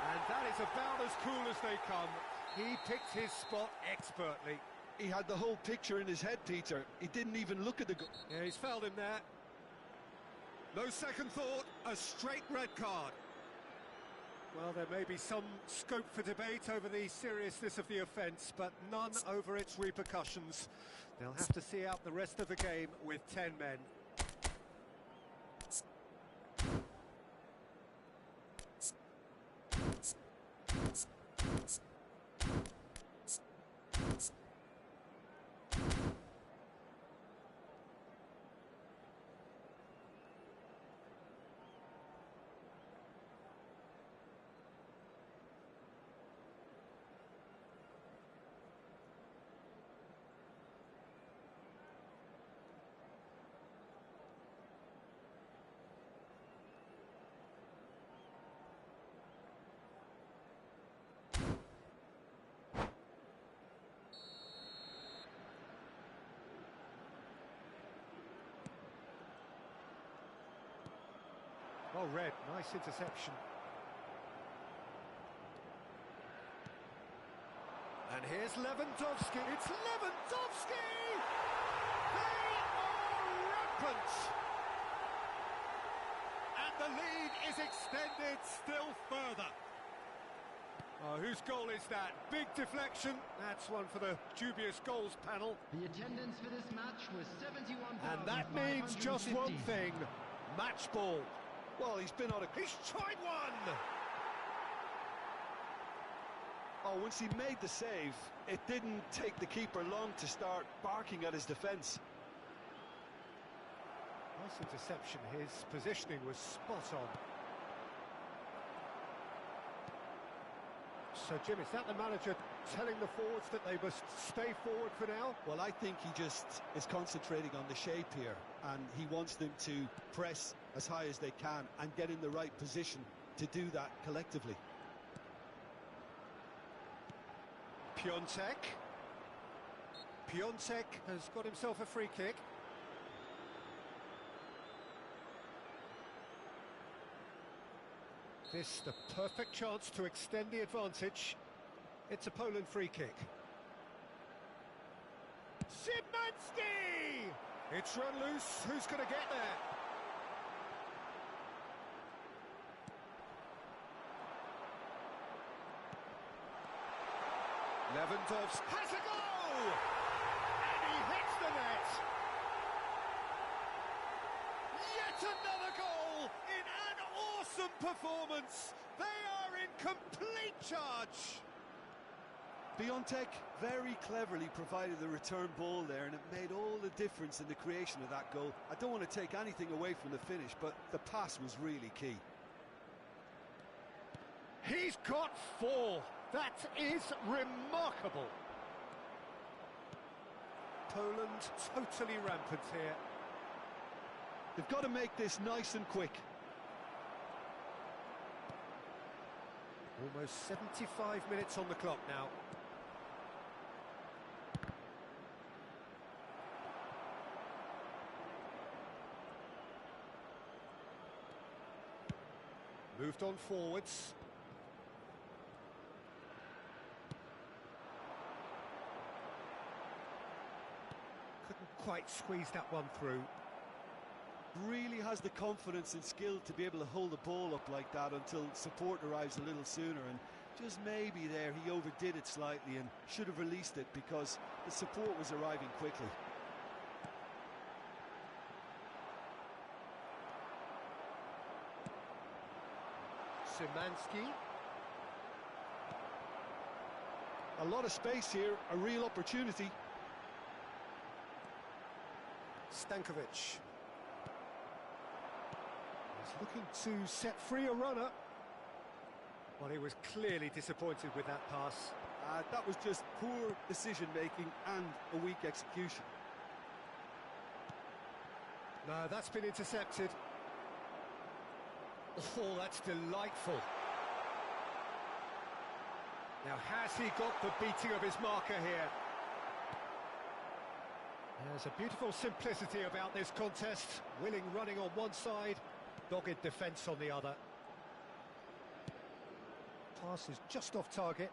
Speaker 2: And that is about as cool as they come. He picked his spot expertly.
Speaker 3: He had the whole picture in his head, Peter. He didn't even look at the goal.
Speaker 2: Yeah, he's fouled him there. No second thought, a straight red card. Well, there may be some scope for debate over the seriousness of the offence, but none over its repercussions. They'll have to see out the rest of the game with 10 men. Well read, nice interception. And here's Lewandowski. It's Lewandowski! They are rampant! And the lead is extended still further. Oh, whose goal is that? Big deflection. That's one for the dubious goals panel.
Speaker 4: The attendance for this match was 71,550.
Speaker 2: And that means just one thing. Match ball.
Speaker 3: Well, he's
Speaker 2: tried one!
Speaker 3: Oh, once he made the save, it didn't take the keeper long to start barking at his defence.
Speaker 2: Nice interception. His positioning was spot on. So, Jim, is that the manager telling the forwards that they must stay forward for now?
Speaker 3: Well, I think he just is concentrating on the shape here, and he wants them to press as high as they can and get in the right position to do that collectively.
Speaker 2: Piontek has got himself a free kick. This the perfect chance to extend the advantage. It's a Poland free kick. Szymanski! It's run loose. Who's going to get there? Lewandowski has a goal! And he hits the net! Yet another goal in an awesome performance! They are in complete charge!
Speaker 3: Piontek very cleverly provided the return ball there, and it made all the difference in the creation of that goal. I don't want to take anything away from the finish, but the pass was really key.
Speaker 2: He's got 4! That is remarkable. Poland totally rampant here.
Speaker 3: They've got to make this nice and quick.
Speaker 2: Almost 75 minutes on the clock now. Moved on forwards. Quite squeeze that one through.
Speaker 3: Really has the confidence and skill to be able to hold the ball up like that until support arrives a little sooner, and just maybe there he overdid it slightly and should have released it because the support was arriving quickly.
Speaker 2: Szymanski.
Speaker 3: A lot of space here, a real opportunity.
Speaker 2: Stankovic. He's looking to set free a runner. Well, he was clearly disappointed with that pass.
Speaker 3: That was just poor decision-making and a weak execution.
Speaker 2: No, that's been intercepted. Oh, that's delightful. Now, has he got the beating of his marker here? There's a beautiful simplicity about this contest. Willing running on one side, dogged defence on the other. Pass is just off target.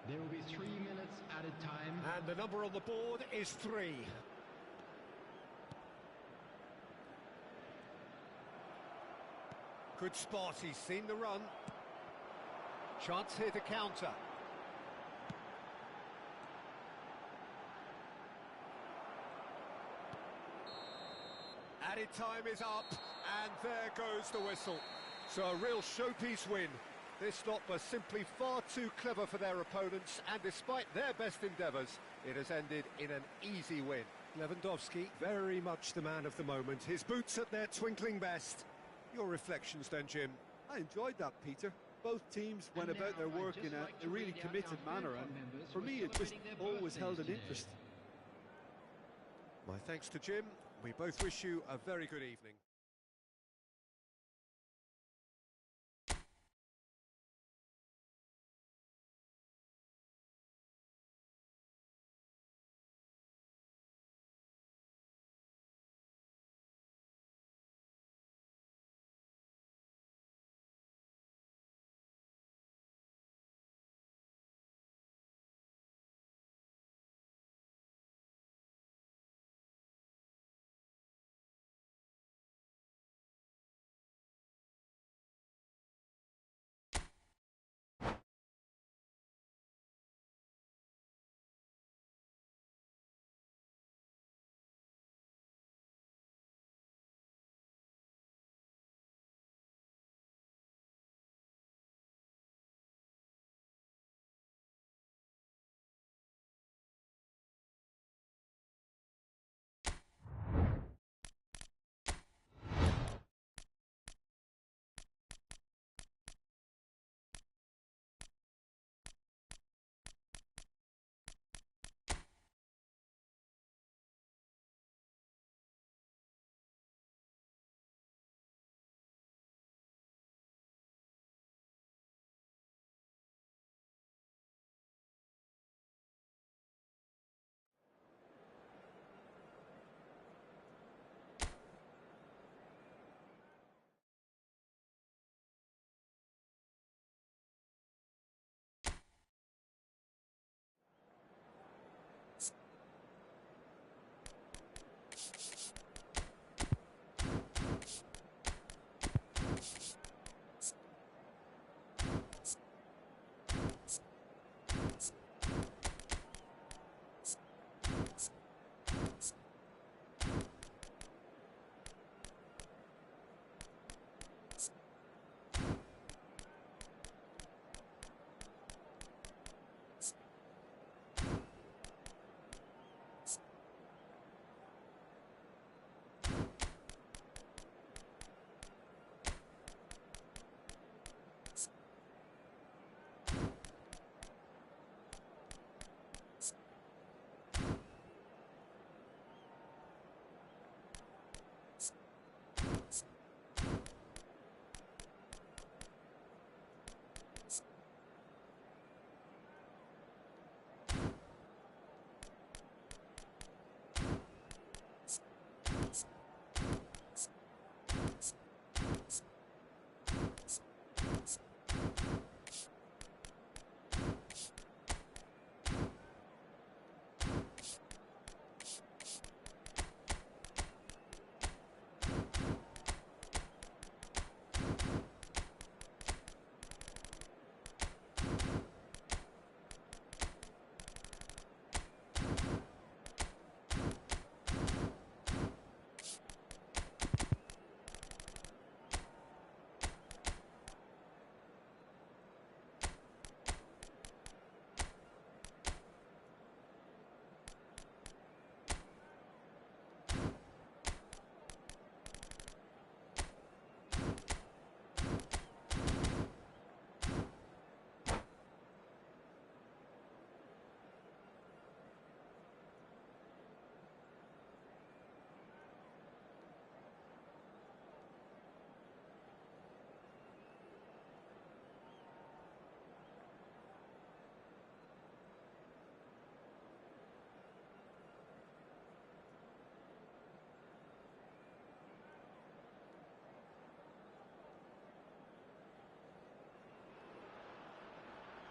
Speaker 4: There will be 3 minutes added time.
Speaker 2: And the number on the board is 3. Good spot, he's seen the run. Chance here to counter. Added time is up, and there goes the whistle. So a real showpiece win. This lot was simply far too clever for their opponents, and despite their best endeavours, it has ended in an easy win. Lewandowski, very much the man of the moment. His boots at their twinkling best. Your reflections then, Jim?
Speaker 3: I enjoyed that, Peter. Both teams went about their work in a really committed manner, and for me it just always held an interest.
Speaker 2: My thanks to Jim. We both wish you a very good evening.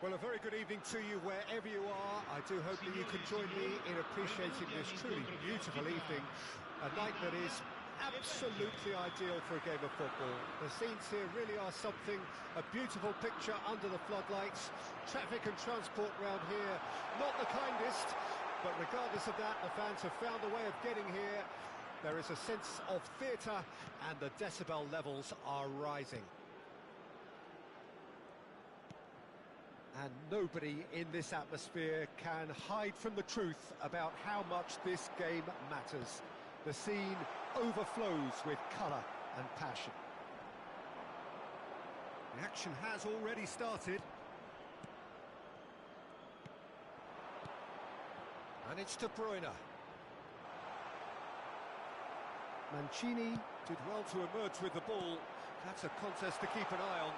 Speaker 2: Well, a very good evening to you wherever you are. I do hope that you can join me in appreciating this truly beautiful evening, a night that is absolutely ideal for a game of football. The scenes here really are something, a beautiful picture under the floodlights. Traffic and transport round here, not the kindest, but regardless of that, the fans have found a way of getting here. There is a sense of theatre and the decibel levels are rising. And nobody in this atmosphere can hide from the truth about how much this game matters. The scene overflows with colour and passion. The action has already started. And it's De Bruyne. Mancini did well to emerge with the ball. That's a contest to keep an eye on.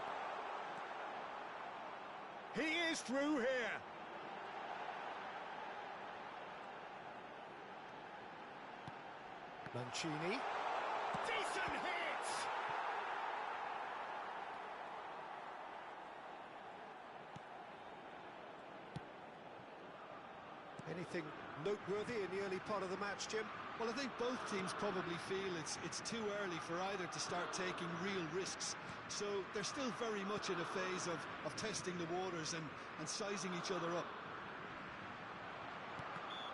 Speaker 2: He is through here. Mancini. Decent hit! Anything noteworthy in the early part of the match, Jim?
Speaker 3: Well, I think both teams probably feel it's too early for either to start taking real risks. So they're still very much in a phase of testing the waters and sizing each other up.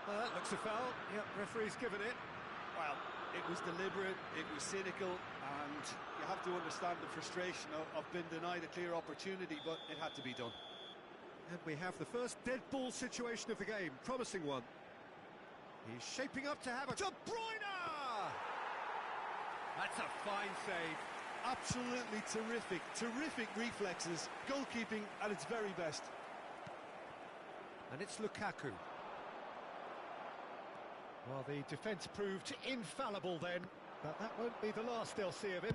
Speaker 2: Well, that looks a foul. Yep, referee's given it.
Speaker 3: Well, it was deliberate, it was cynical, and you have to understand the frustration of being denied a clear opportunity, but it had to be done.
Speaker 2: And we have the first dead ball situation of the game. Promising one. He's shaping up to have a... De Bruyne! That's a fine save.
Speaker 3: Absolutely terrific, terrific reflexes, goalkeeping at its very best.
Speaker 2: And it's Lukaku. Well, the defence proved infallible then, but that won't be the last they'll see of him.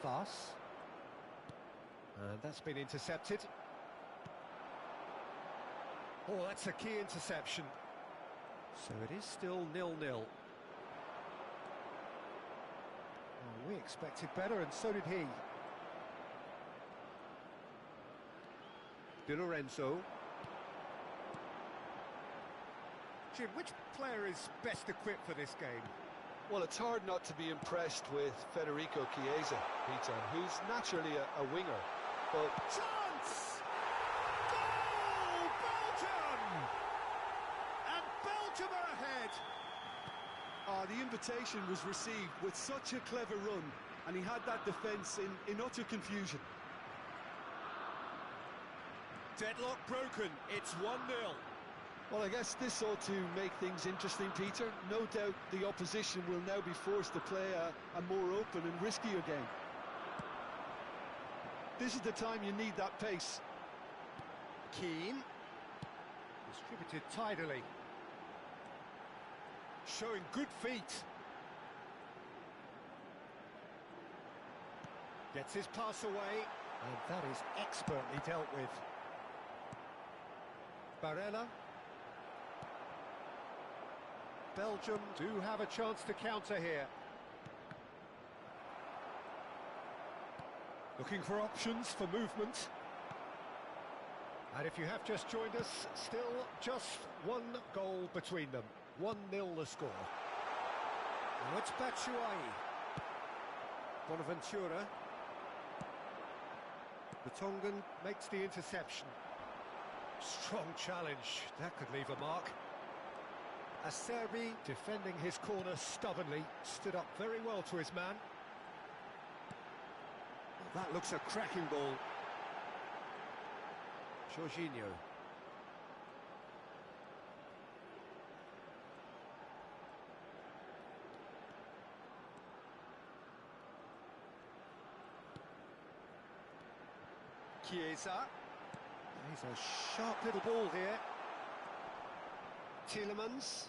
Speaker 2: Voss. And that's been intercepted. Oh, that's a key interception. So it is still 0-0. Well, we expected better, and so did he. Di Lorenzo. Jim, which player is best equipped for this game?
Speaker 3: Well, it's hard not to be impressed with Federico Chiesa, Peter, who's naturally a winger, but...
Speaker 2: Chance! Goal! Belgium! And Belgium are ahead!
Speaker 3: The invitation was received with such a clever run, and he had that defence in utter confusion.
Speaker 2: Deadlock broken, it's 1-0.
Speaker 3: Well, I guess this ought to make things interesting, Peter. No doubt the opposition will now be forced to play a more open and riskier game. This is the time you need that pace.
Speaker 2: Keane. Distributed tidily. Showing good feet. Gets his pass away, and that is expertly dealt with. Barella. Belgium do have a chance to counter here. Looking for options for movement. And if you have just joined us, still just one goal between them. 1-0 the score. Now it's Batshuayi. Bonaventura. The Tongan makes the interception. Strong challenge. That could leave a mark. Acerbi, defending his corner stubbornly, stood up very well to his man. Well, that looks a cracking ball. Jorginho. Chiesa. He's a sharp little ball here. Tielemans.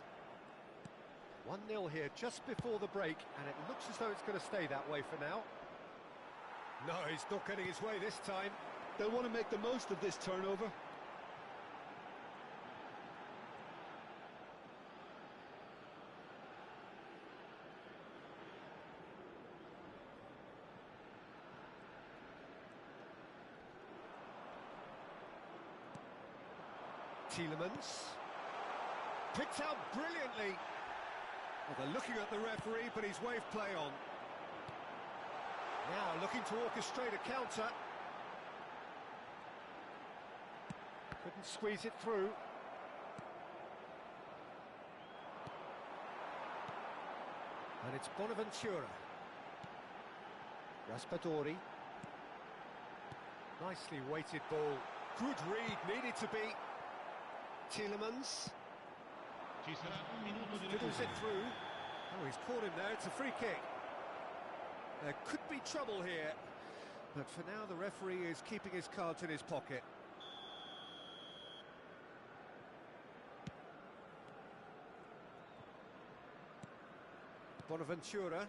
Speaker 2: 1-0 here just before the break, and it looks as though it's going to stay that way for now. No, he's not getting his way this time.
Speaker 3: They'll want to make the most of this turnover.
Speaker 2: Tielemans. Picked out brilliantly. Well, they're looking at the referee, but he's waved play on. Now looking to orchestrate a counter. Couldn't squeeze it through. And it's Bonaventura. Raspadori. Nicely weighted ball. Good read, needed to be. Tielemans. Fiddles it through. Oh, he's caught him there, it's a free kick. There could be trouble here. But for now, the referee is keeping his cards in his pocket. Bonaventura.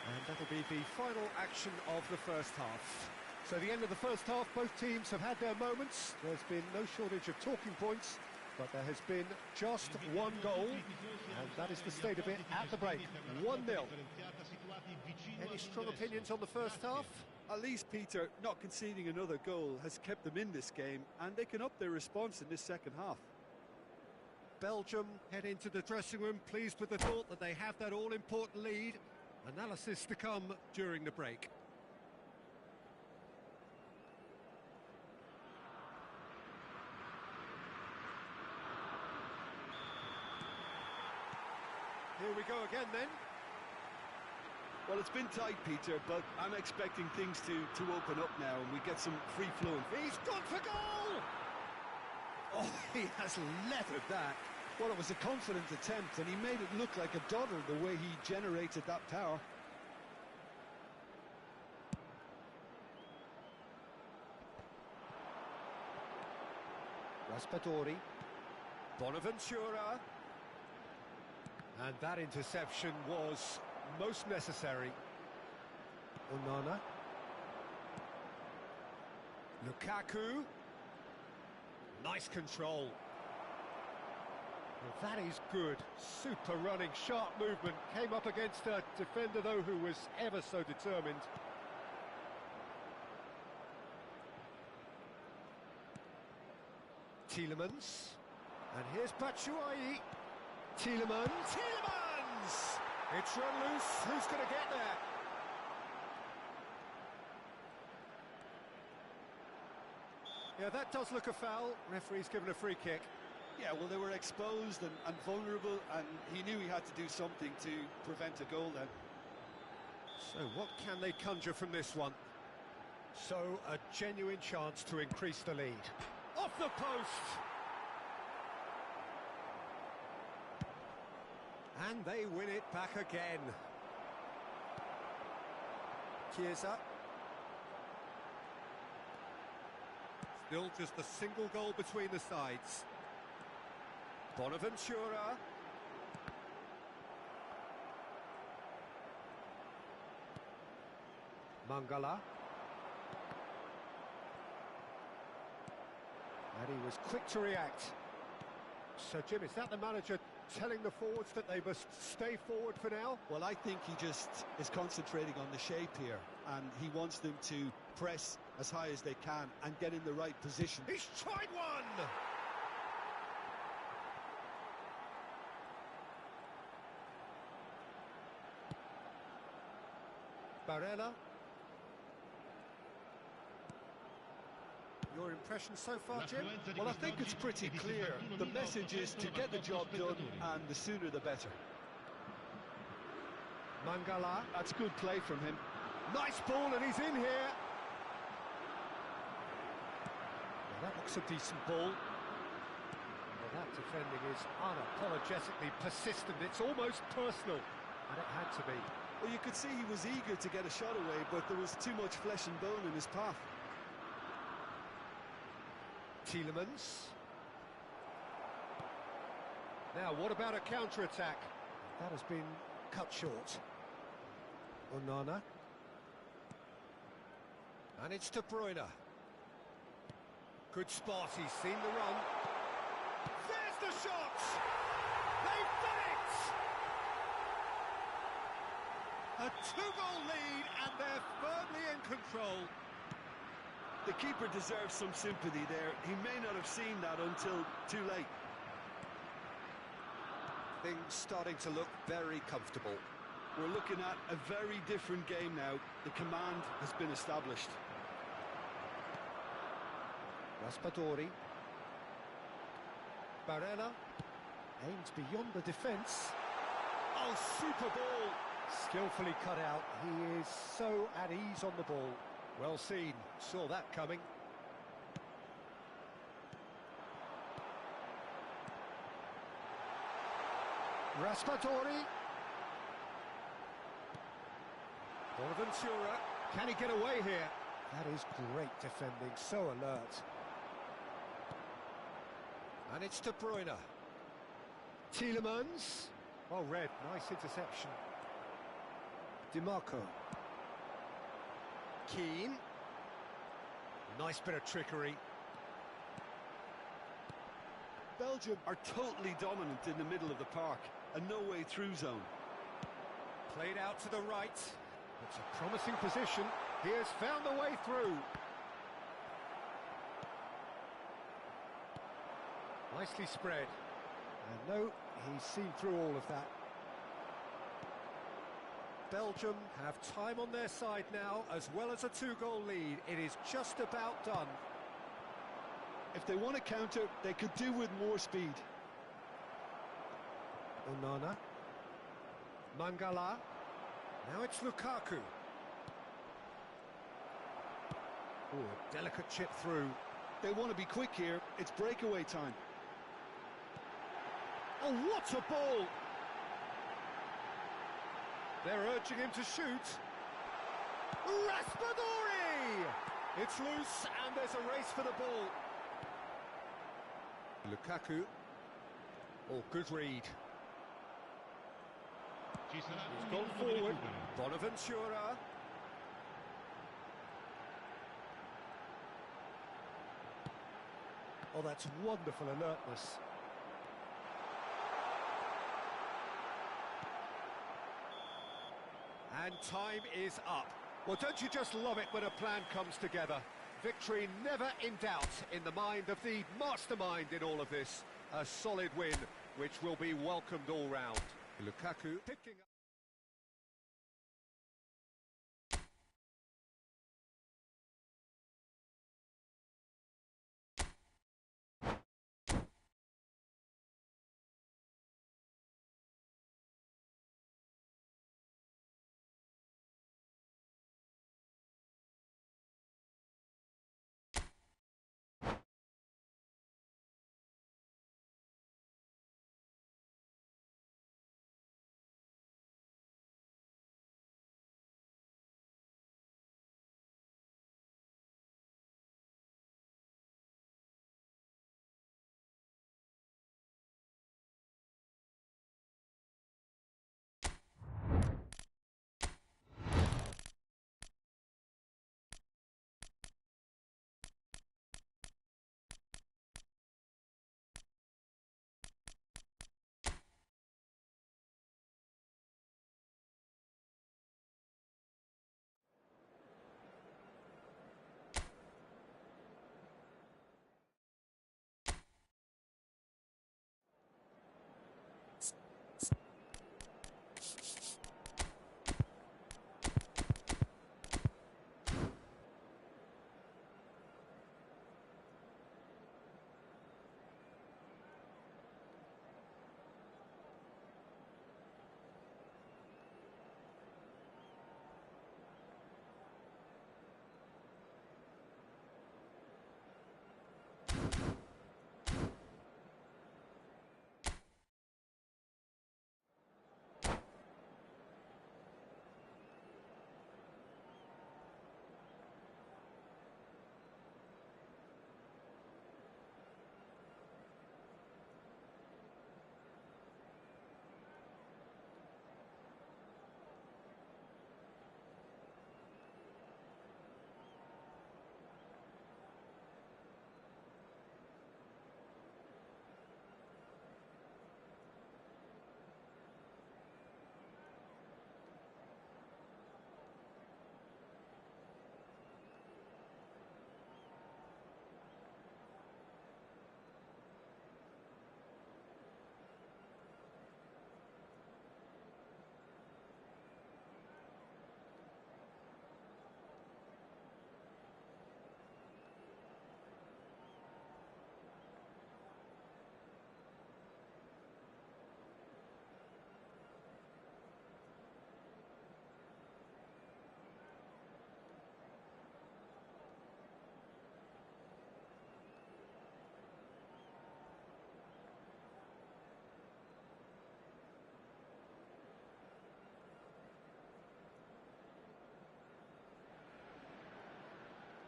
Speaker 2: And that'll be the final action of the first half. So the end of the first half, both teams have had their moments. There's been no shortage of talking points, but there has been just one goal, and that is the state of it at the break. 1-0. Any strong opinions on the first half?
Speaker 3: At least, Peter, not conceding another goal has kept them in this game, and they can up their response in this second half.
Speaker 2: Belgium head into the dressing room pleased with the thought that they have that all-important lead. Analysis to come during the break. Here we go again then.
Speaker 3: Well, it's been tight, Peter, but I'm expecting things to open up now and we get some free-flowing.
Speaker 2: He's gone for goal! Oh, he has leathered that.
Speaker 3: Well, it was a confident attempt, and he made it look like a dodder the way he generated that power.
Speaker 2: Raspadori. Bonaventura. And that interception was most necessary. Onana. Lukaku. Nice control. Well, that is good. Super running, sharp movement. Came up against a defender, though, who was ever so determined. Tielemans. And here's Batshuayi. Tielemans. Tielemans! It's run loose. Who's going to get there? Yeah, that does look a foul. Referee's given a free kick.
Speaker 3: Yeah, well, they were exposed and vulnerable, and he knew he had to do something to prevent a goal then.
Speaker 2: So what can they conjure from this one? So a genuine chance to increase the lead. Off the post! And they win it back again. Chiesa. Still just a single goal between the sides. Bonaventura. Mangala. And he was quick to react. So, Jim, is that the manager telling the forwards that they must stay forward for now?
Speaker 3: Well, I think he just is concentrating on the shape here, and he wants them to press as high as they can and get in the right position.
Speaker 2: He's tried one! Barella. Your impression so far, Jim?
Speaker 3: Well, I think it's pretty clear. The message is to get the job done, and the sooner the better.
Speaker 2: Mangala.
Speaker 3: That's good play from him.
Speaker 2: Nice ball, and he's in here. Well, that looks a decent ball. Well, that defending is unapologetically persistent. It's almost personal, and it had to be.
Speaker 3: Well, you could see he was eager to get a shot away, but there was too much flesh and bone in his path.
Speaker 2: Tielemans. Now, what about a counter-attack? That has been cut short. Onana. And it's De Bruyne. Good spot, he's seen the run. There's the shot! They've done it! A 2-goal lead, and they're firmly in control.
Speaker 3: The keeper deserves some sympathy there. He may not have seen that until too late.
Speaker 2: Things starting to look very comfortable.
Speaker 3: We're looking at a very different game now. The command has been established.
Speaker 2: Raspadori. Barella aims beyond the defence. Oh, super ball! Skillfully cut out. He is so at ease on the ball. Well seen. Saw that coming. Raspadori. Bonaventura. Can he get away here? That is great defending. So alert. And it's De Bruyne. Tielemans. Well read, nice interception. DiMarco. Keane. Nice bit of trickery.
Speaker 3: Belgium are totally dominant in the middle of the park. A no-way through zone.
Speaker 2: Played out to the right. It's a promising position. He has found the way through. Nicely spread. And no, he's seen through all of that. Belgium have time on their side now, as well as a two-goal lead. It is just about done.
Speaker 3: If they want to counter, they could do with more speed.
Speaker 2: Onana. Mangala. Now it's Lukaku. Oh, a delicate chip through.
Speaker 3: They want to be quick here. It's breakaway time.
Speaker 2: Oh, what a ball! They're urging him to shoot. Raspadori! It's loose, and there's a race for the ball. Lukaku. Oh, good read. He's gone forward. Bonaventura. Oh, that's wonderful alertness. And time is up. Well, don't you just love it when a plan comes together? Victory never in doubt in the mind of the mastermind in all of this. A solid win, which will be welcomed all round. Lukaku picking up.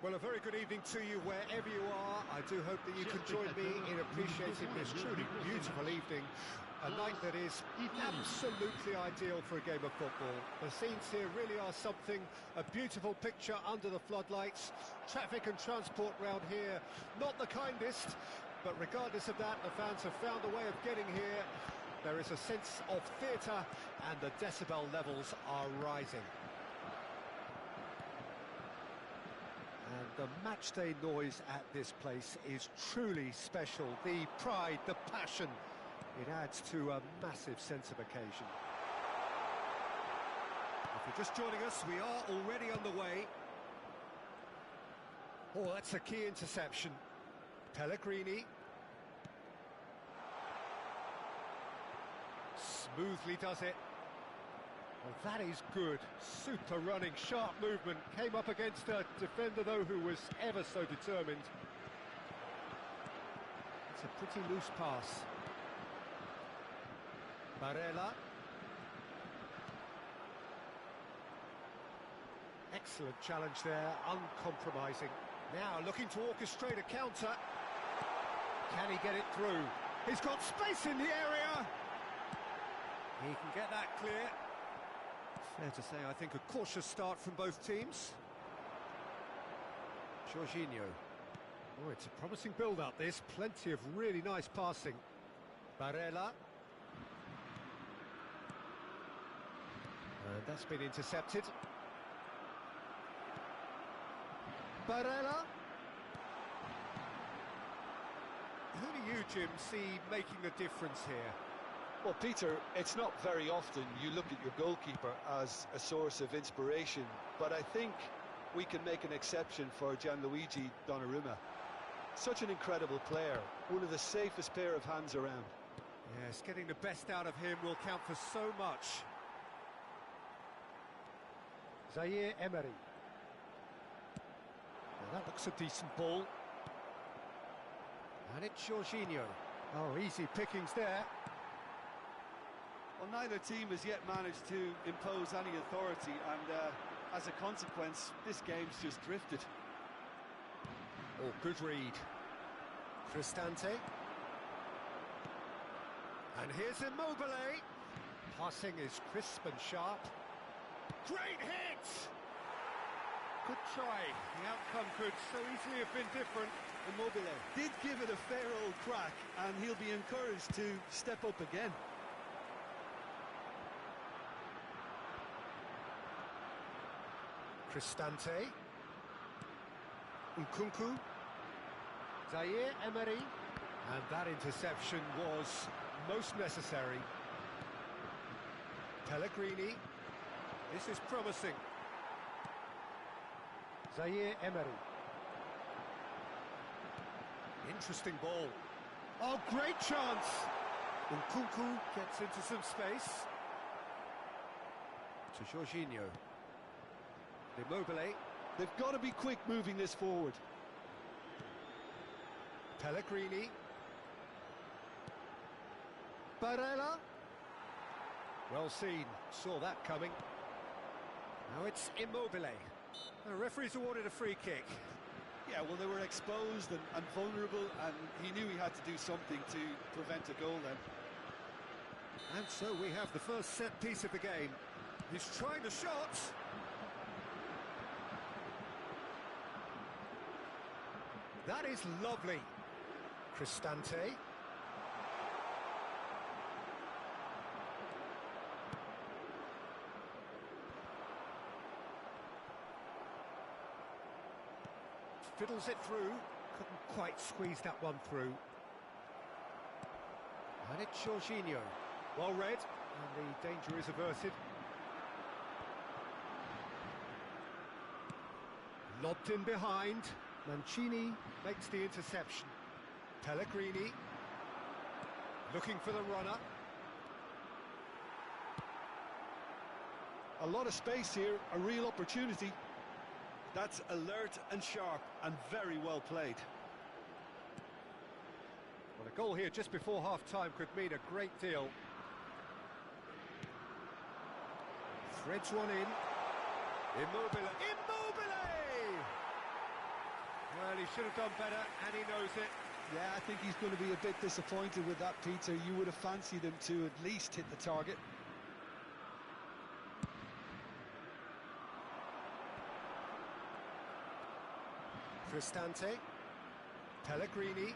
Speaker 2: Well, a very good evening to you wherever you are. I do hope that you can join me in appreciating this truly beautiful evening. A night that is absolutely ideal for a game of football. The scenes here really are something, a beautiful picture under the floodlights. Traffic and transport round here, not the kindest, but regardless of that, the fans have found a way of getting here. There is a sense of theatre and the decibel levels are rising. And the matchday noise at this place is truly special. The pride, the passion, it adds to a massive sense of occasion. If you're just joining us, we are already on the way. Oh, that's a key interception. Pellegrini. Smoothly does it. Well, that is good. Super running, sharp movement. Came up against a defender, though, who was ever so determined. It's a pretty loose pass. Barella. Excellent challenge there, uncompromising. Now looking to orchestrate a counter. Can he get it through? He's got space in the area. He can get that clear. Fair to say, I think, a cautious start from both teams. Jorginho. Oh, it's a promising build-up, this. Plenty of really nice passing. Barella. And that's been intercepted. Barella. Who do you, Jim, see making the difference here?
Speaker 3: Well, Peter, it's not very often you look at your goalkeeper as a source of inspiration, but I think we can make an exception for Gianluigi Donnarumma. Such an incredible player, one of the safest pair of hands around.
Speaker 2: Yes, getting the best out of him will count for so much. Zaire Emery. Well, that looks a decent ball. And it's Jorginho. Oh, easy pickings there.
Speaker 3: Well, neither team has yet managed to impose any authority, and as a consequence, this game's just drifted.
Speaker 2: Oh, good read. Cristante. And here's Immobile. Passing is crisp and sharp. Great hit! Good try. The outcome could so easily have been different. Immobile
Speaker 3: Did give it a fair old crack, and he'll be encouraged to step up again.
Speaker 2: Cristante. Nkunku. Zaire Emery. And that interception was most necessary. Pellegrini. This is promising. Zaire Emery. Interesting ball. Oh, great chance! Nkunku gets into some space. To Jorginho. Immobile.
Speaker 3: They've got to be quick moving this forward.
Speaker 2: Pellegrini. Barella. Well seen, saw that coming. Now it's Immobile. The referee's awarded a free kick.
Speaker 3: Yeah, well, they were exposed and vulnerable, and he knew he had to do something to prevent a goal then.
Speaker 2: And so we have the first set piece of the game. He's trying the shot. That is lovely. Cristante. Fiddles it through. Couldn't quite squeeze that one through. And it's Jorginho. Well read, and the danger is averted. Lobbed in behind. Mancini makes the interception. Pellegrini looking for the runner.
Speaker 3: A lot of space here, a real opportunity. That's alert and sharp and very well played.
Speaker 2: Well, a goal here just before half-time could mean a great deal. Threads one in. Immobile. Immobile! Well, he should have done better, and he knows it.
Speaker 3: Yeah, I think he's going to be a bit disappointed with that, Peter. You would have fancied him to at least hit the target.
Speaker 2: Cristante. Pellegrini.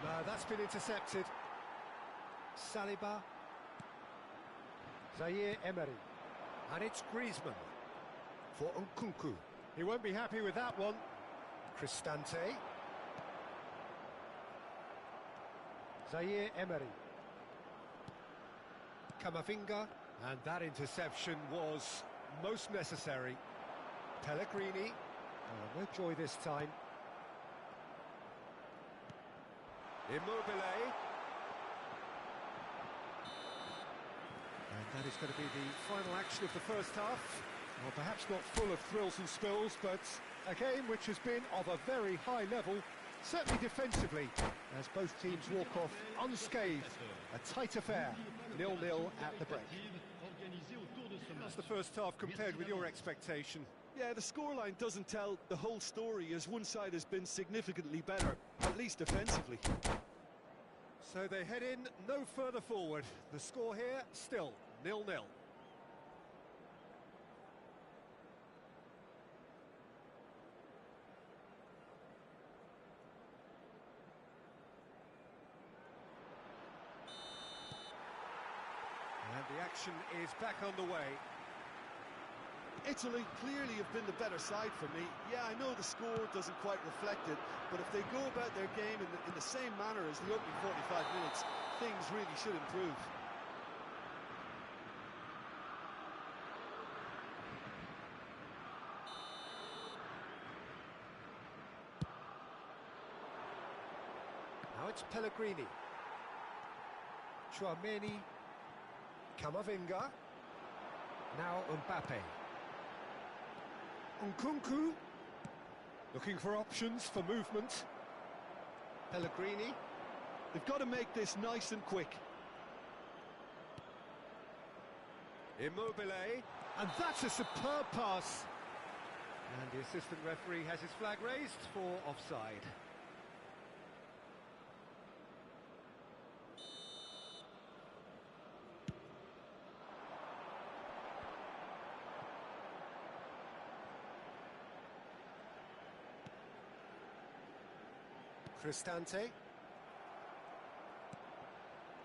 Speaker 2: No, that's been intercepted. Saliba. Zaire Emery. And it's Griezmann for Nkunku. He won't be happy with that one. Cristante. Zaire Emery. Camavinga. And that interception was most necessary. Pellegrini. Oh, no joy this time. Immobile. And that is going to be the final action of the first half. Well, perhaps not full of thrills and spills, but a game which has been of a very high level, certainly defensively, as both teams walk off unscathed. A tight affair, 0-0 at the break. How's the first half compared with your expectation?
Speaker 3: Yeah, the scoreline doesn't tell the whole story, as one side has been significantly better, at least defensively.
Speaker 2: So they head in no further forward. The score here, still 0-0. And the action is back underway.
Speaker 3: Italy clearly have been the better side for me. Yeah, I know the score doesn't quite reflect it, but if they go about their game in the same manner as the opening 45 minutes, things really should improve.
Speaker 2: Now it's Pellegrini. Tchouaméni. Camavinga. Now Mbappe. Nkunku. Looking for options for movement. Pellegrini.
Speaker 3: They've got to make this nice and quick.
Speaker 2: Immobile. And that's a superb pass. And the assistant referee has his flag raised for offside. Cristante.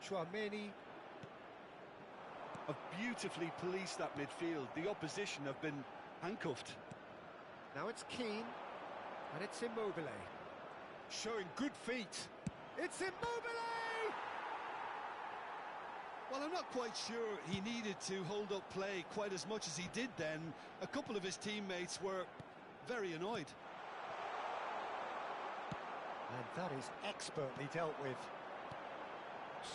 Speaker 2: Tchouaméni.
Speaker 3: Have beautifully policed that midfield. The opposition have been handcuffed.
Speaker 2: Now it's Keane. And it's Immobile. Showing good feet. It's Immobile!
Speaker 3: Well, I'm not quite sure he needed to hold up play quite as much as he did then. A couple of his teammates were very annoyed.
Speaker 2: And that is expertly dealt with.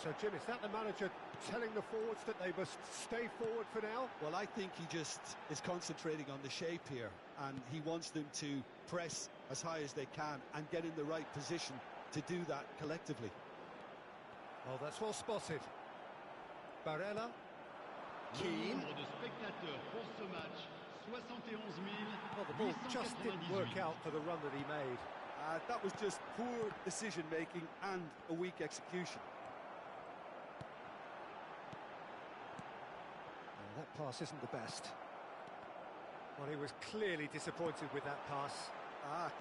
Speaker 2: So, Jim, is that the manager telling the forwards that they must stay forward for now?
Speaker 3: Well, I think he just is concentrating on the shape here, and he wants them to press as high as they can and get in the right position to do that collectively.
Speaker 2: Oh, that's well spotted. Barella. Keane. Well, the ball just didn't work out for the run that he made.
Speaker 3: That was just poor decision-making and a weak execution.
Speaker 2: That pass isn't the best. Well, he was clearly disappointed with that pass.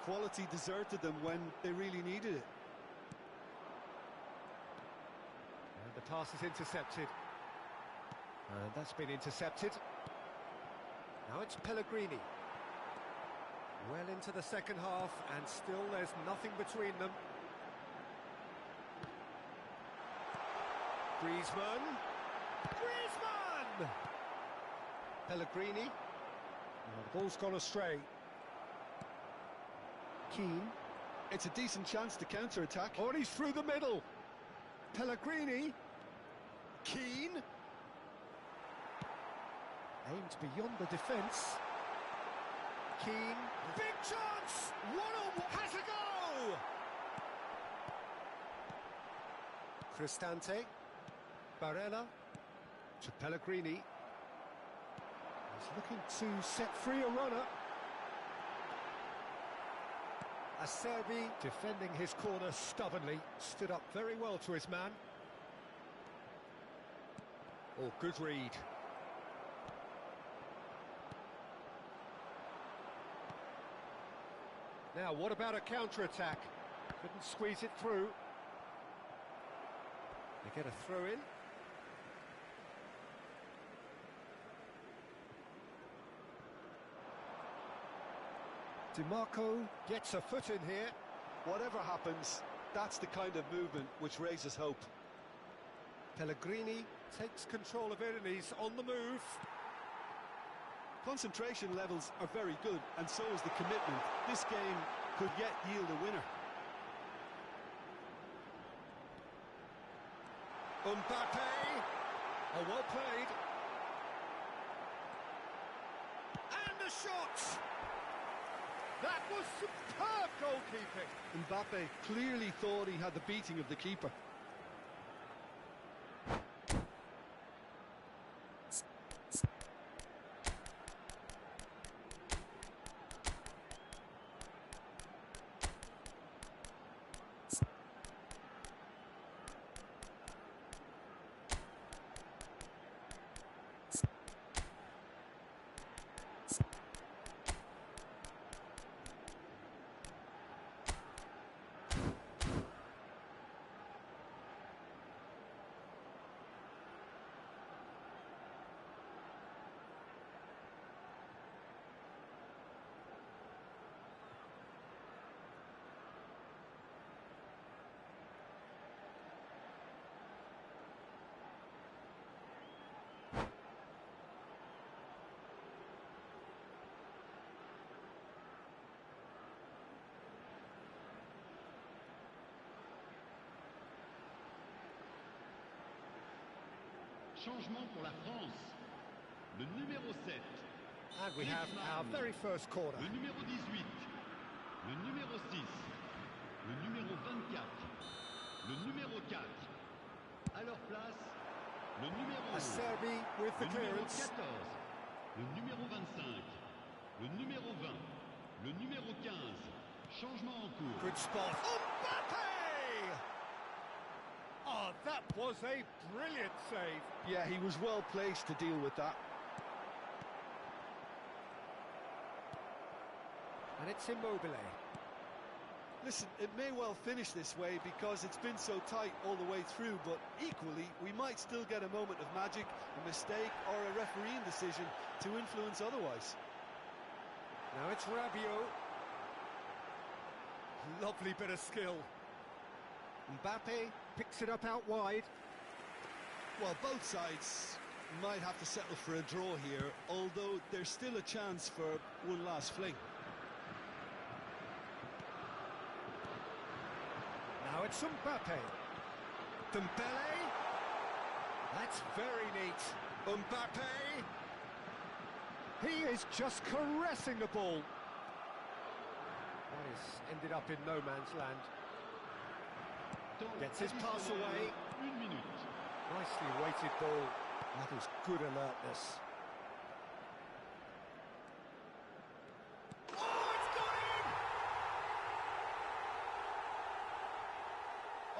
Speaker 3: Quality deserted them when they really needed it.
Speaker 2: And the pass is intercepted. And that's been intercepted. Now it's Pellegrini. Well into the second half, and still there's nothing between them. Griezmann. Griezmann! Pellegrini. Oh, the ball's gone astray. Keane.
Speaker 3: It's a decent chance to counter-attack.
Speaker 2: Oh, and he's through the middle. Pellegrini. Keane. Aimed beyond the defence. Keane. Big chance! One-on-one! Has a go! Cristante. Barella. To Pellegrini. He's looking to set free a runner. Acerbi defending his corner stubbornly, stood up very well to his man. Oh, good read. Now, what about a counter-attack? Couldn't squeeze it through. They get a throw in. DiMarco gets a foot in here.
Speaker 3: Whatever happens, that's the kind of movement which raises hope.
Speaker 2: Pellegrini takes control of it and he's on the move.
Speaker 3: Concentration levels are very good, and so is the commitment. This game could yet yield a winner.
Speaker 2: Mbappe! Oh, well played. And the shot! That was superb goalkeeping.
Speaker 3: Mbappe clearly thought he had the beating of the keeper.
Speaker 4: Changement pour la France. Le numéro 7.
Speaker 2: And we have our very first corner.
Speaker 4: Le numéro 18. Le numéro 6. Le numéro 24. Le numéro 4. À leur place, le numéro 11.
Speaker 2: Acerbi with the
Speaker 4: Le numéro
Speaker 2: clearance.
Speaker 4: 14. Le numéro 25. Le numéro 20. Le numéro 15. Changement en cours.
Speaker 2: Good spot. Mbappe! Oh, that was a brilliant save.
Speaker 3: Yeah, he was well placed to deal with that.
Speaker 2: And it's Immobile.
Speaker 3: Listen, it may well finish this way because it's been so tight all the way through, but equally, we might still get a moment of magic, a mistake, or a refereeing decision to influence otherwise.
Speaker 2: Now it's Rabiot. Lovely bit of skill. Mbappe picks it up out wide.
Speaker 3: Well, both sides might have to settle for a draw here, although there's still a chance for one last fling.
Speaker 2: Now it's Mbappe. Dembele. That's very neat. Mbappe. He is just caressing the ball. That has ended up in no man's land. Gets his pass away.
Speaker 4: Une minute.
Speaker 2: Nicely weighted ball. That is good alertness. Oh, it's got in!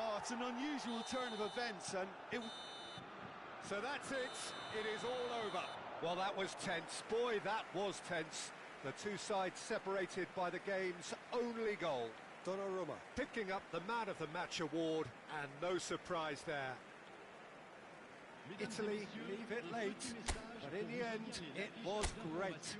Speaker 3: Oh, it's an unusual turn of events, and it...
Speaker 2: So that's it. It is all over. Well, that was tense. Boy, that was tense. The two sides separated by the game's only goal. Donnarumma picking up the Man of the Match award, and no surprise there. Italy leave it late, but in the end, it was great.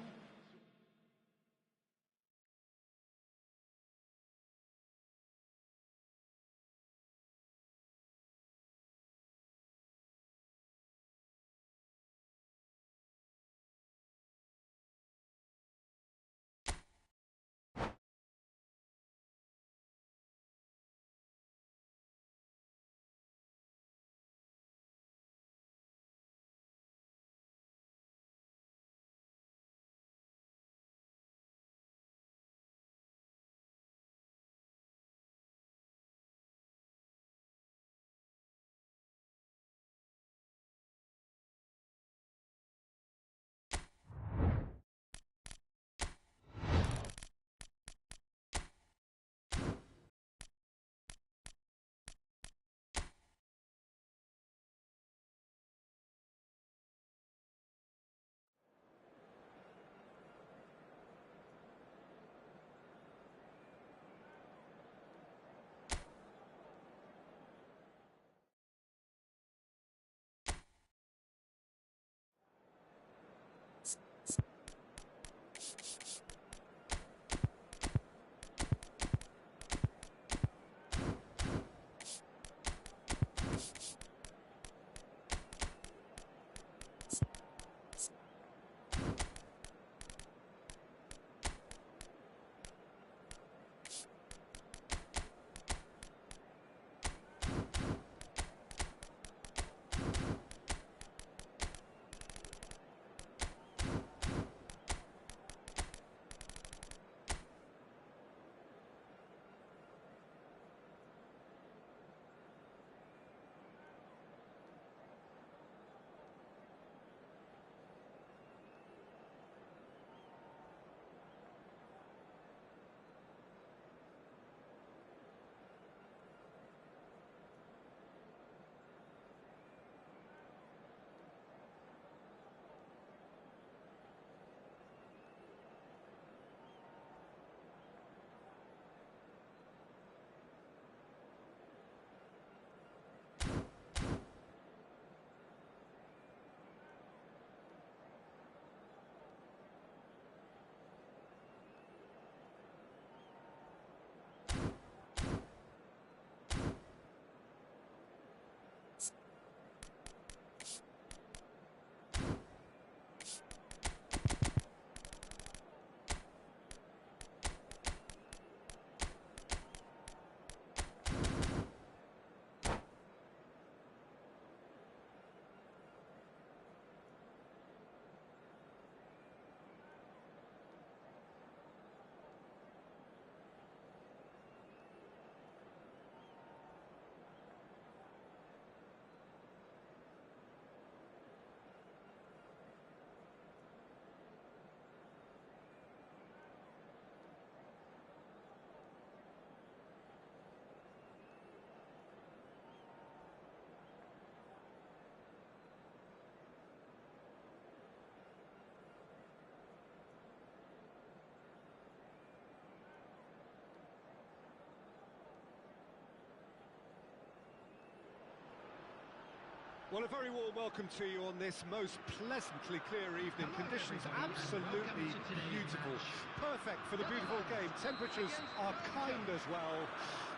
Speaker 2: Well, a very warm welcome to you on this most pleasantly clear evening. Conditions absolutely beautiful. Perfect for the beautiful game. Temperatures are kind as well.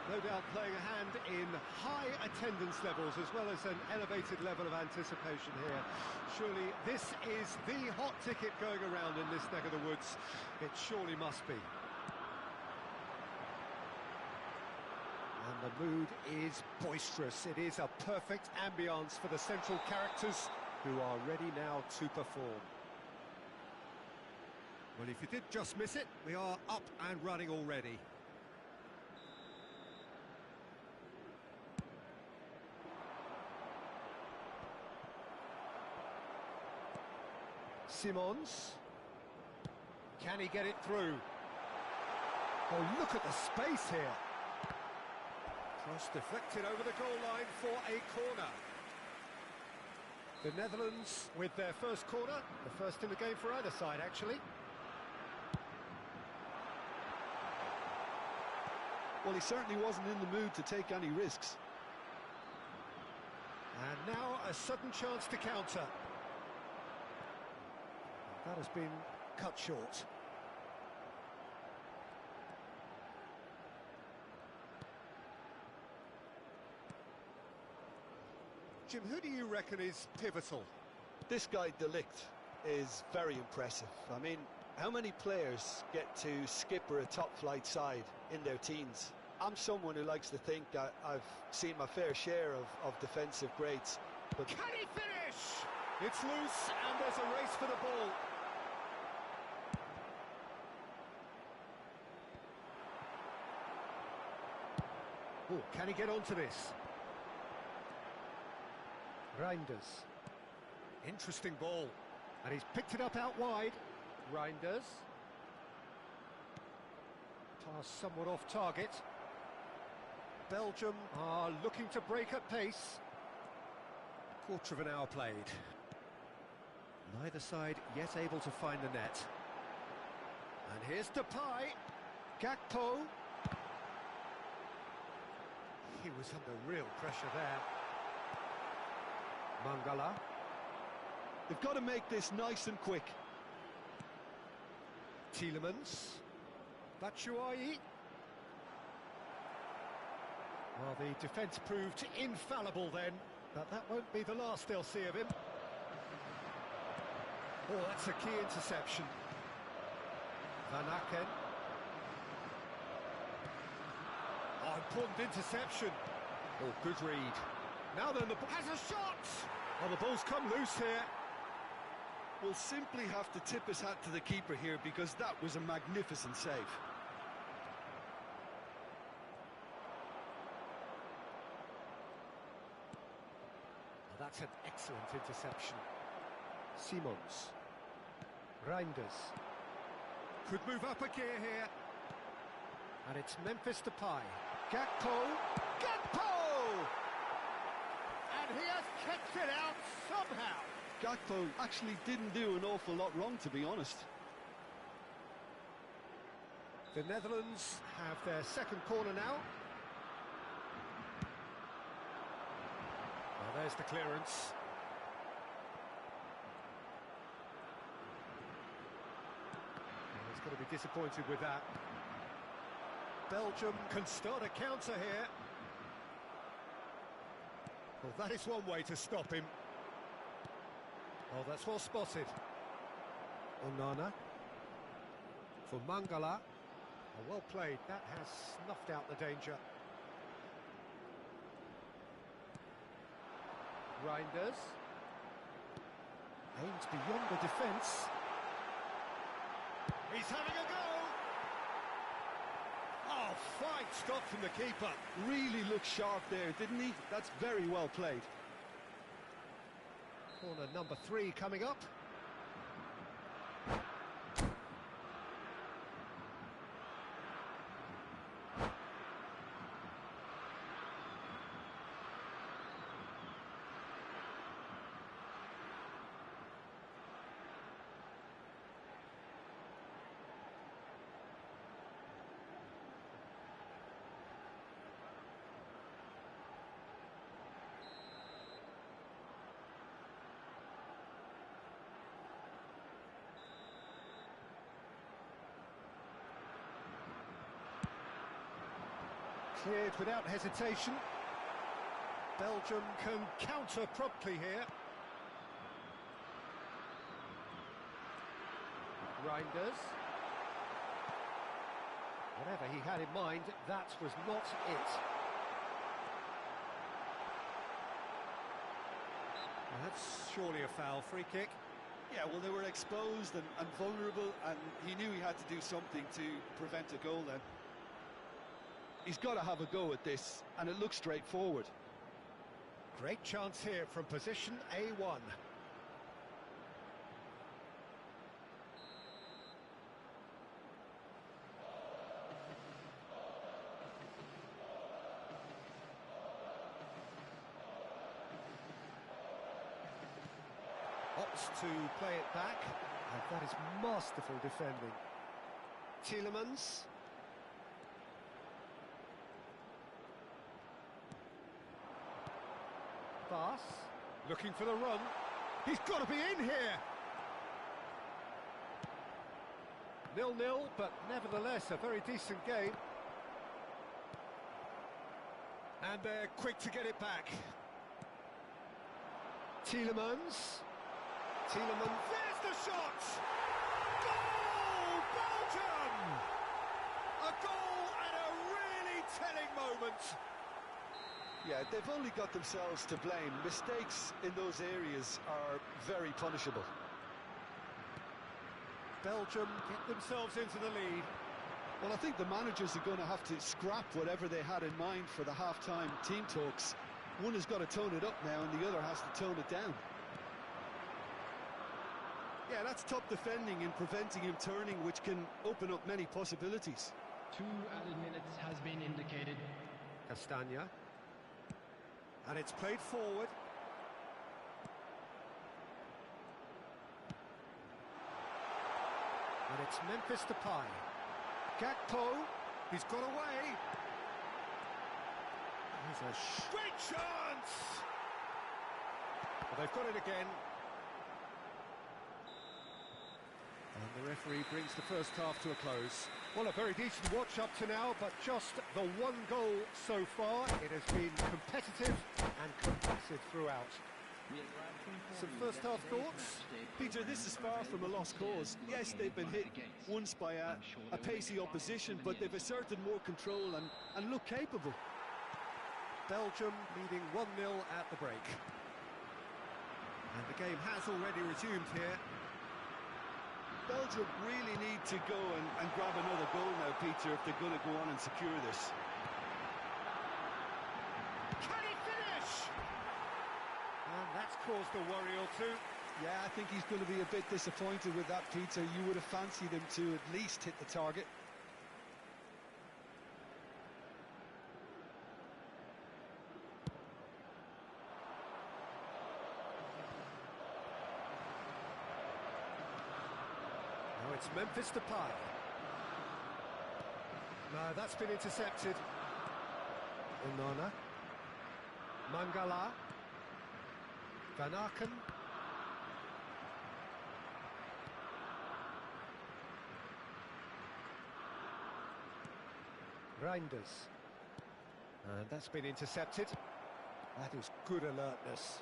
Speaker 2: No doubt playing a hand in high attendance levels as well as an elevated level of anticipation here. Surely this is the hot ticket going around in this neck of the woods. It surely must be. And the mood is boisterous. It is a perfect ambience for the central characters who are ready now to perform. Well, if you did just miss it, we are up and running already. Simons. Can he get it through? Oh, look at the space here. Cross deflected over the goal line for a corner. The Netherlands with their first corner, the first in the game for either side, actually.
Speaker 3: Well, he certainly wasn't in the mood to take any risks.
Speaker 2: And now a sudden chance to counter. That has been cut short. Jim, who do you reckon is pivotal?
Speaker 3: This guy, De Ligt, is very impressive. I mean, how many players get to skipper a top-flight side in their teens? I'm someone who likes to think I've seen my fair share of defensive greats, but...
Speaker 2: Can he finish? It's loose, and there's a race for the ball. Oh, can he get onto this? Reinders. Interesting ball. And he's picked it up out wide. Reinders. Pass somewhat off target. Belgium are looking to break at pace. Quarter of an hour played. Neither side yet able to find the net. And here's Depay. Gakpo. He was under real pressure there. Mangala.
Speaker 3: They've got to make this nice and quick.
Speaker 2: Tielemans. Batshuayi. Well, the defence proved infallible then, but that won't be the last they'll see of him. Oh, that's a key interception. Van Aken. Oh, important interception. Oh, good read. Now then, the ball has a shot! Oh, the ball's come loose here.
Speaker 3: We'll simply have to tip his hat to the keeper here because that was a magnificent save.
Speaker 2: Oh, that's an excellent interception. Simons. Reinders. Could move up a gear here. And it's Memphis Depay. Gakpo. Gakpo! And he has kept it out somehow.
Speaker 3: Gakpo actually didn't do an awful lot wrong, to be honest.
Speaker 2: The Netherlands have their second corner now. Well, there's the clearance. Well, he's going to be disappointed with that. Belgium can start a counter here. Well, that is one way to stop him. Oh, that's well spotted. Onana. For Mangala. Oh, well played. That has snuffed out the danger. Reinders. Aims beyond the defence. He's having a go! Oh, fine stop from the keeper.
Speaker 3: Really looked sharp there, didn't he? That's very well played.
Speaker 2: Corner number 3 coming up. Cleared without hesitation. Belgium can counter promptly here. Reinders. Whatever he had in mind, that was not it. Well, that's surely a foul. Free kick.
Speaker 3: Yeah, well, they were exposed and vulnerable, and he knew he had to do something to prevent a goal then. He's got to have a go at this, and it looks straightforward.
Speaker 2: Great chance here from position A1. Opts to play it back, and that is masterful defending. Tielemans. Pass, looking for the run. He's got to be in here. 0-0, but nevertheless a very decent game. And they're quick to get it back. Tielemans. Tielemans, there's the shot! Goal, Belgium! A goal at a really telling moment.
Speaker 3: Yeah, they've only got themselves to blame. Mistakes in those areas are very punishable.
Speaker 2: Belgium get themselves into the lead.
Speaker 3: Well, I think the managers are going to have to scrap whatever they had in mind for the half-time team talks. One has got to tone it up now, and the other has to tone it down. Yeah, that's top defending and preventing him turning, which can open up many possibilities.
Speaker 5: 2 added minutes has been indicated.
Speaker 2: Castagna. And it's played forward. And it's Memphis Depay. Gakpo, he's got away. There's a great chance! Well, they've got it again. And the referee brings the first half to a close. Well, a very decent watch up to now, but just the one goal so far. It has been competitive and combative throughout. Some first half thoughts?
Speaker 3: Peter, this is far from a lost cause. Yes, they've been hit once by a pacey opposition, but they've asserted more control and look capable.
Speaker 2: Belgium leading 1-0 at the break. And the game has already resumed here.
Speaker 3: Belgium really need to go and grab another goal now, Peter, if they're going to go on and secure this.
Speaker 2: Can he finish? And that's caused a worry or two.
Speaker 3: Yeah, I think he's going to be a bit disappointed with that, Peter. You would have fancied him to at least hit the target.
Speaker 2: Now it's Memphis Depay. No, that's been intercepted. Onana. Mangala. Van Aken. Reinders. And that's been intercepted. That is good alertness.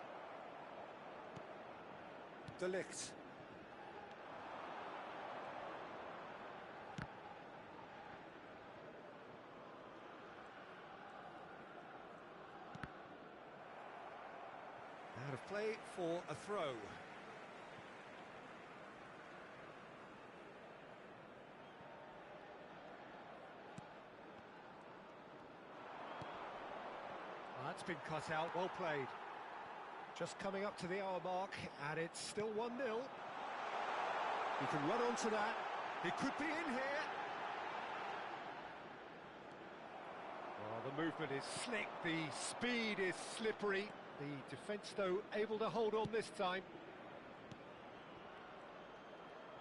Speaker 2: De Ligt. Out of play for a throw. That's been cut out, well played. Just coming up to the hour mark, and it's still 1-0. He can run onto that. He could be in here. Well, the movement is slick, the speed is slippery. The defence, though, able to hold on this time.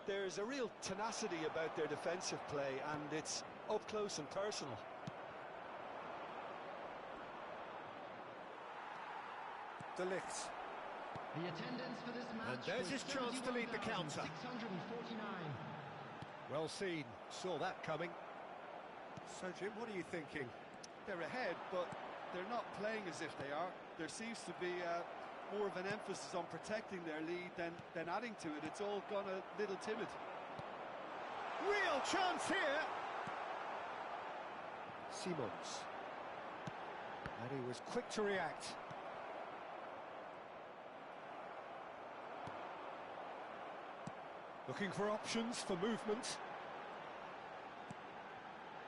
Speaker 3: There's a real tenacity about their defensive play, and it's up close and personal.
Speaker 2: De Ligt.
Speaker 5: The attendance for this match.
Speaker 2: And there's his chance to lead the counter.
Speaker 5: 649.
Speaker 2: Well seen, saw that coming. So, Jim, what are you thinking?
Speaker 3: They're ahead, but they're not playing as if they are. There seems to be more of an emphasis on protecting their lead than adding to it. It's all gone a little timid.
Speaker 2: Real chance here. Simons. And he was quick to react. Looking for options for movement.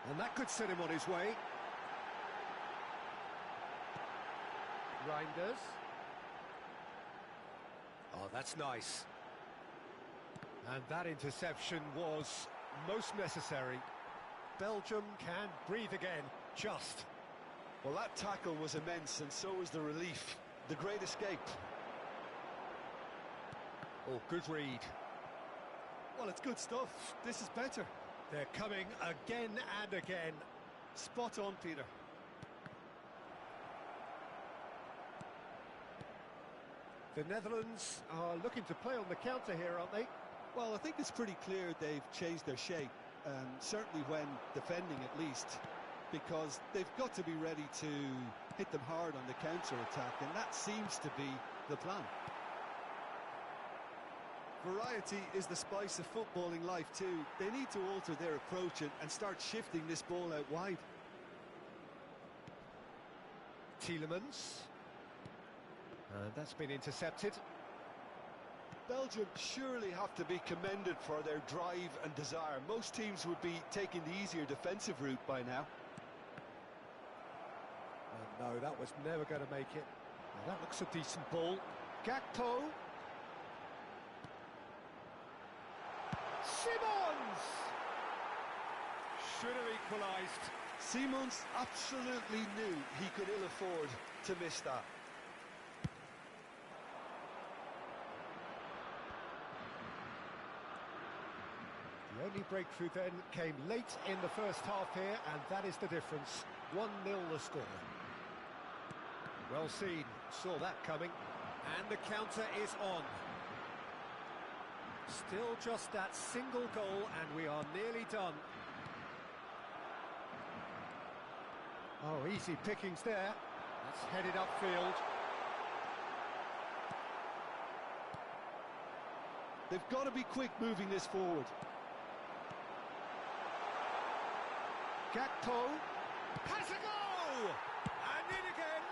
Speaker 2: And that could set him on his way. Reinders. Oh, that's nice. And that interception was most necessary. Belgium can breathe again, just.
Speaker 3: Well, that tackle was immense, and so was the relief. The great escape.
Speaker 2: Oh, good read.
Speaker 3: Well, it's good stuff. This is better.
Speaker 2: They're coming again and again.
Speaker 3: Spot on, Peter.
Speaker 2: The Netherlands are looking to play on the counter here, aren't they?
Speaker 3: Well, I think it's pretty clear they've changed their shape, certainly when defending at least, because they've got to be ready to hit them hard on the counter-attack, and that seems to be the plan. Variety is the spice of footballing life too. They need to alter their approach and start shifting this ball out wide.
Speaker 2: Tielemans. And that's been intercepted.
Speaker 3: Belgium surely have to be commended for their drive and desire. Most teams would be taking the easier defensive route by now.
Speaker 2: Oh, no, that was never going to make it. Now, that looks a decent ball. Gakpo. Simons! Should have equalised.
Speaker 3: Simons absolutely knew he could ill afford to miss that.
Speaker 2: The only breakthrough then came late in the first half here, and that is the difference. 1-0 the score. Well seen, saw that coming. And the counter is on. Still just that single goal, and we are nearly done. Oh, easy pickings there. That's headed upfield.
Speaker 3: They've got to be quick moving this forward.
Speaker 2: Gakpo. Has a go! And in again.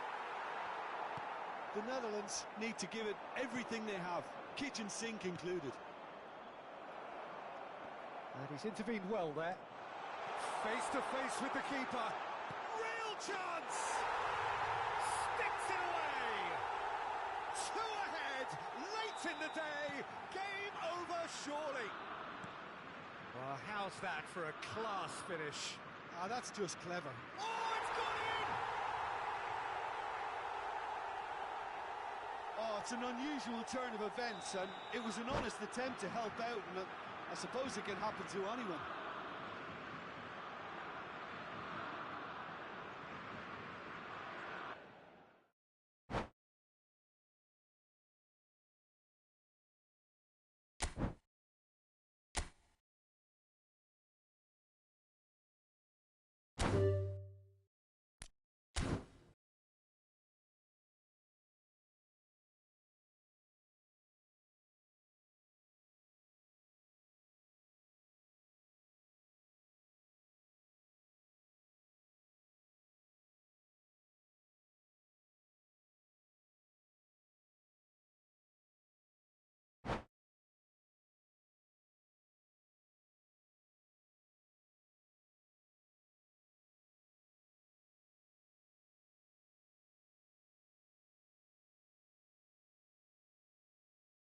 Speaker 3: The Netherlands need to give it everything they have, kitchen sink included.
Speaker 2: And he's intervened well there. Face to face with the keeper. Real chance! Sticks it away! 2 ahead, late in the day. Game over, surely. Well, how's that for a class finish?
Speaker 3: Ah, that's just clever.
Speaker 2: Oh, it's gone in!
Speaker 3: Oh, it's an unusual turn of events, and it was an honest attempt to help out, and I suppose it can happen to anyone.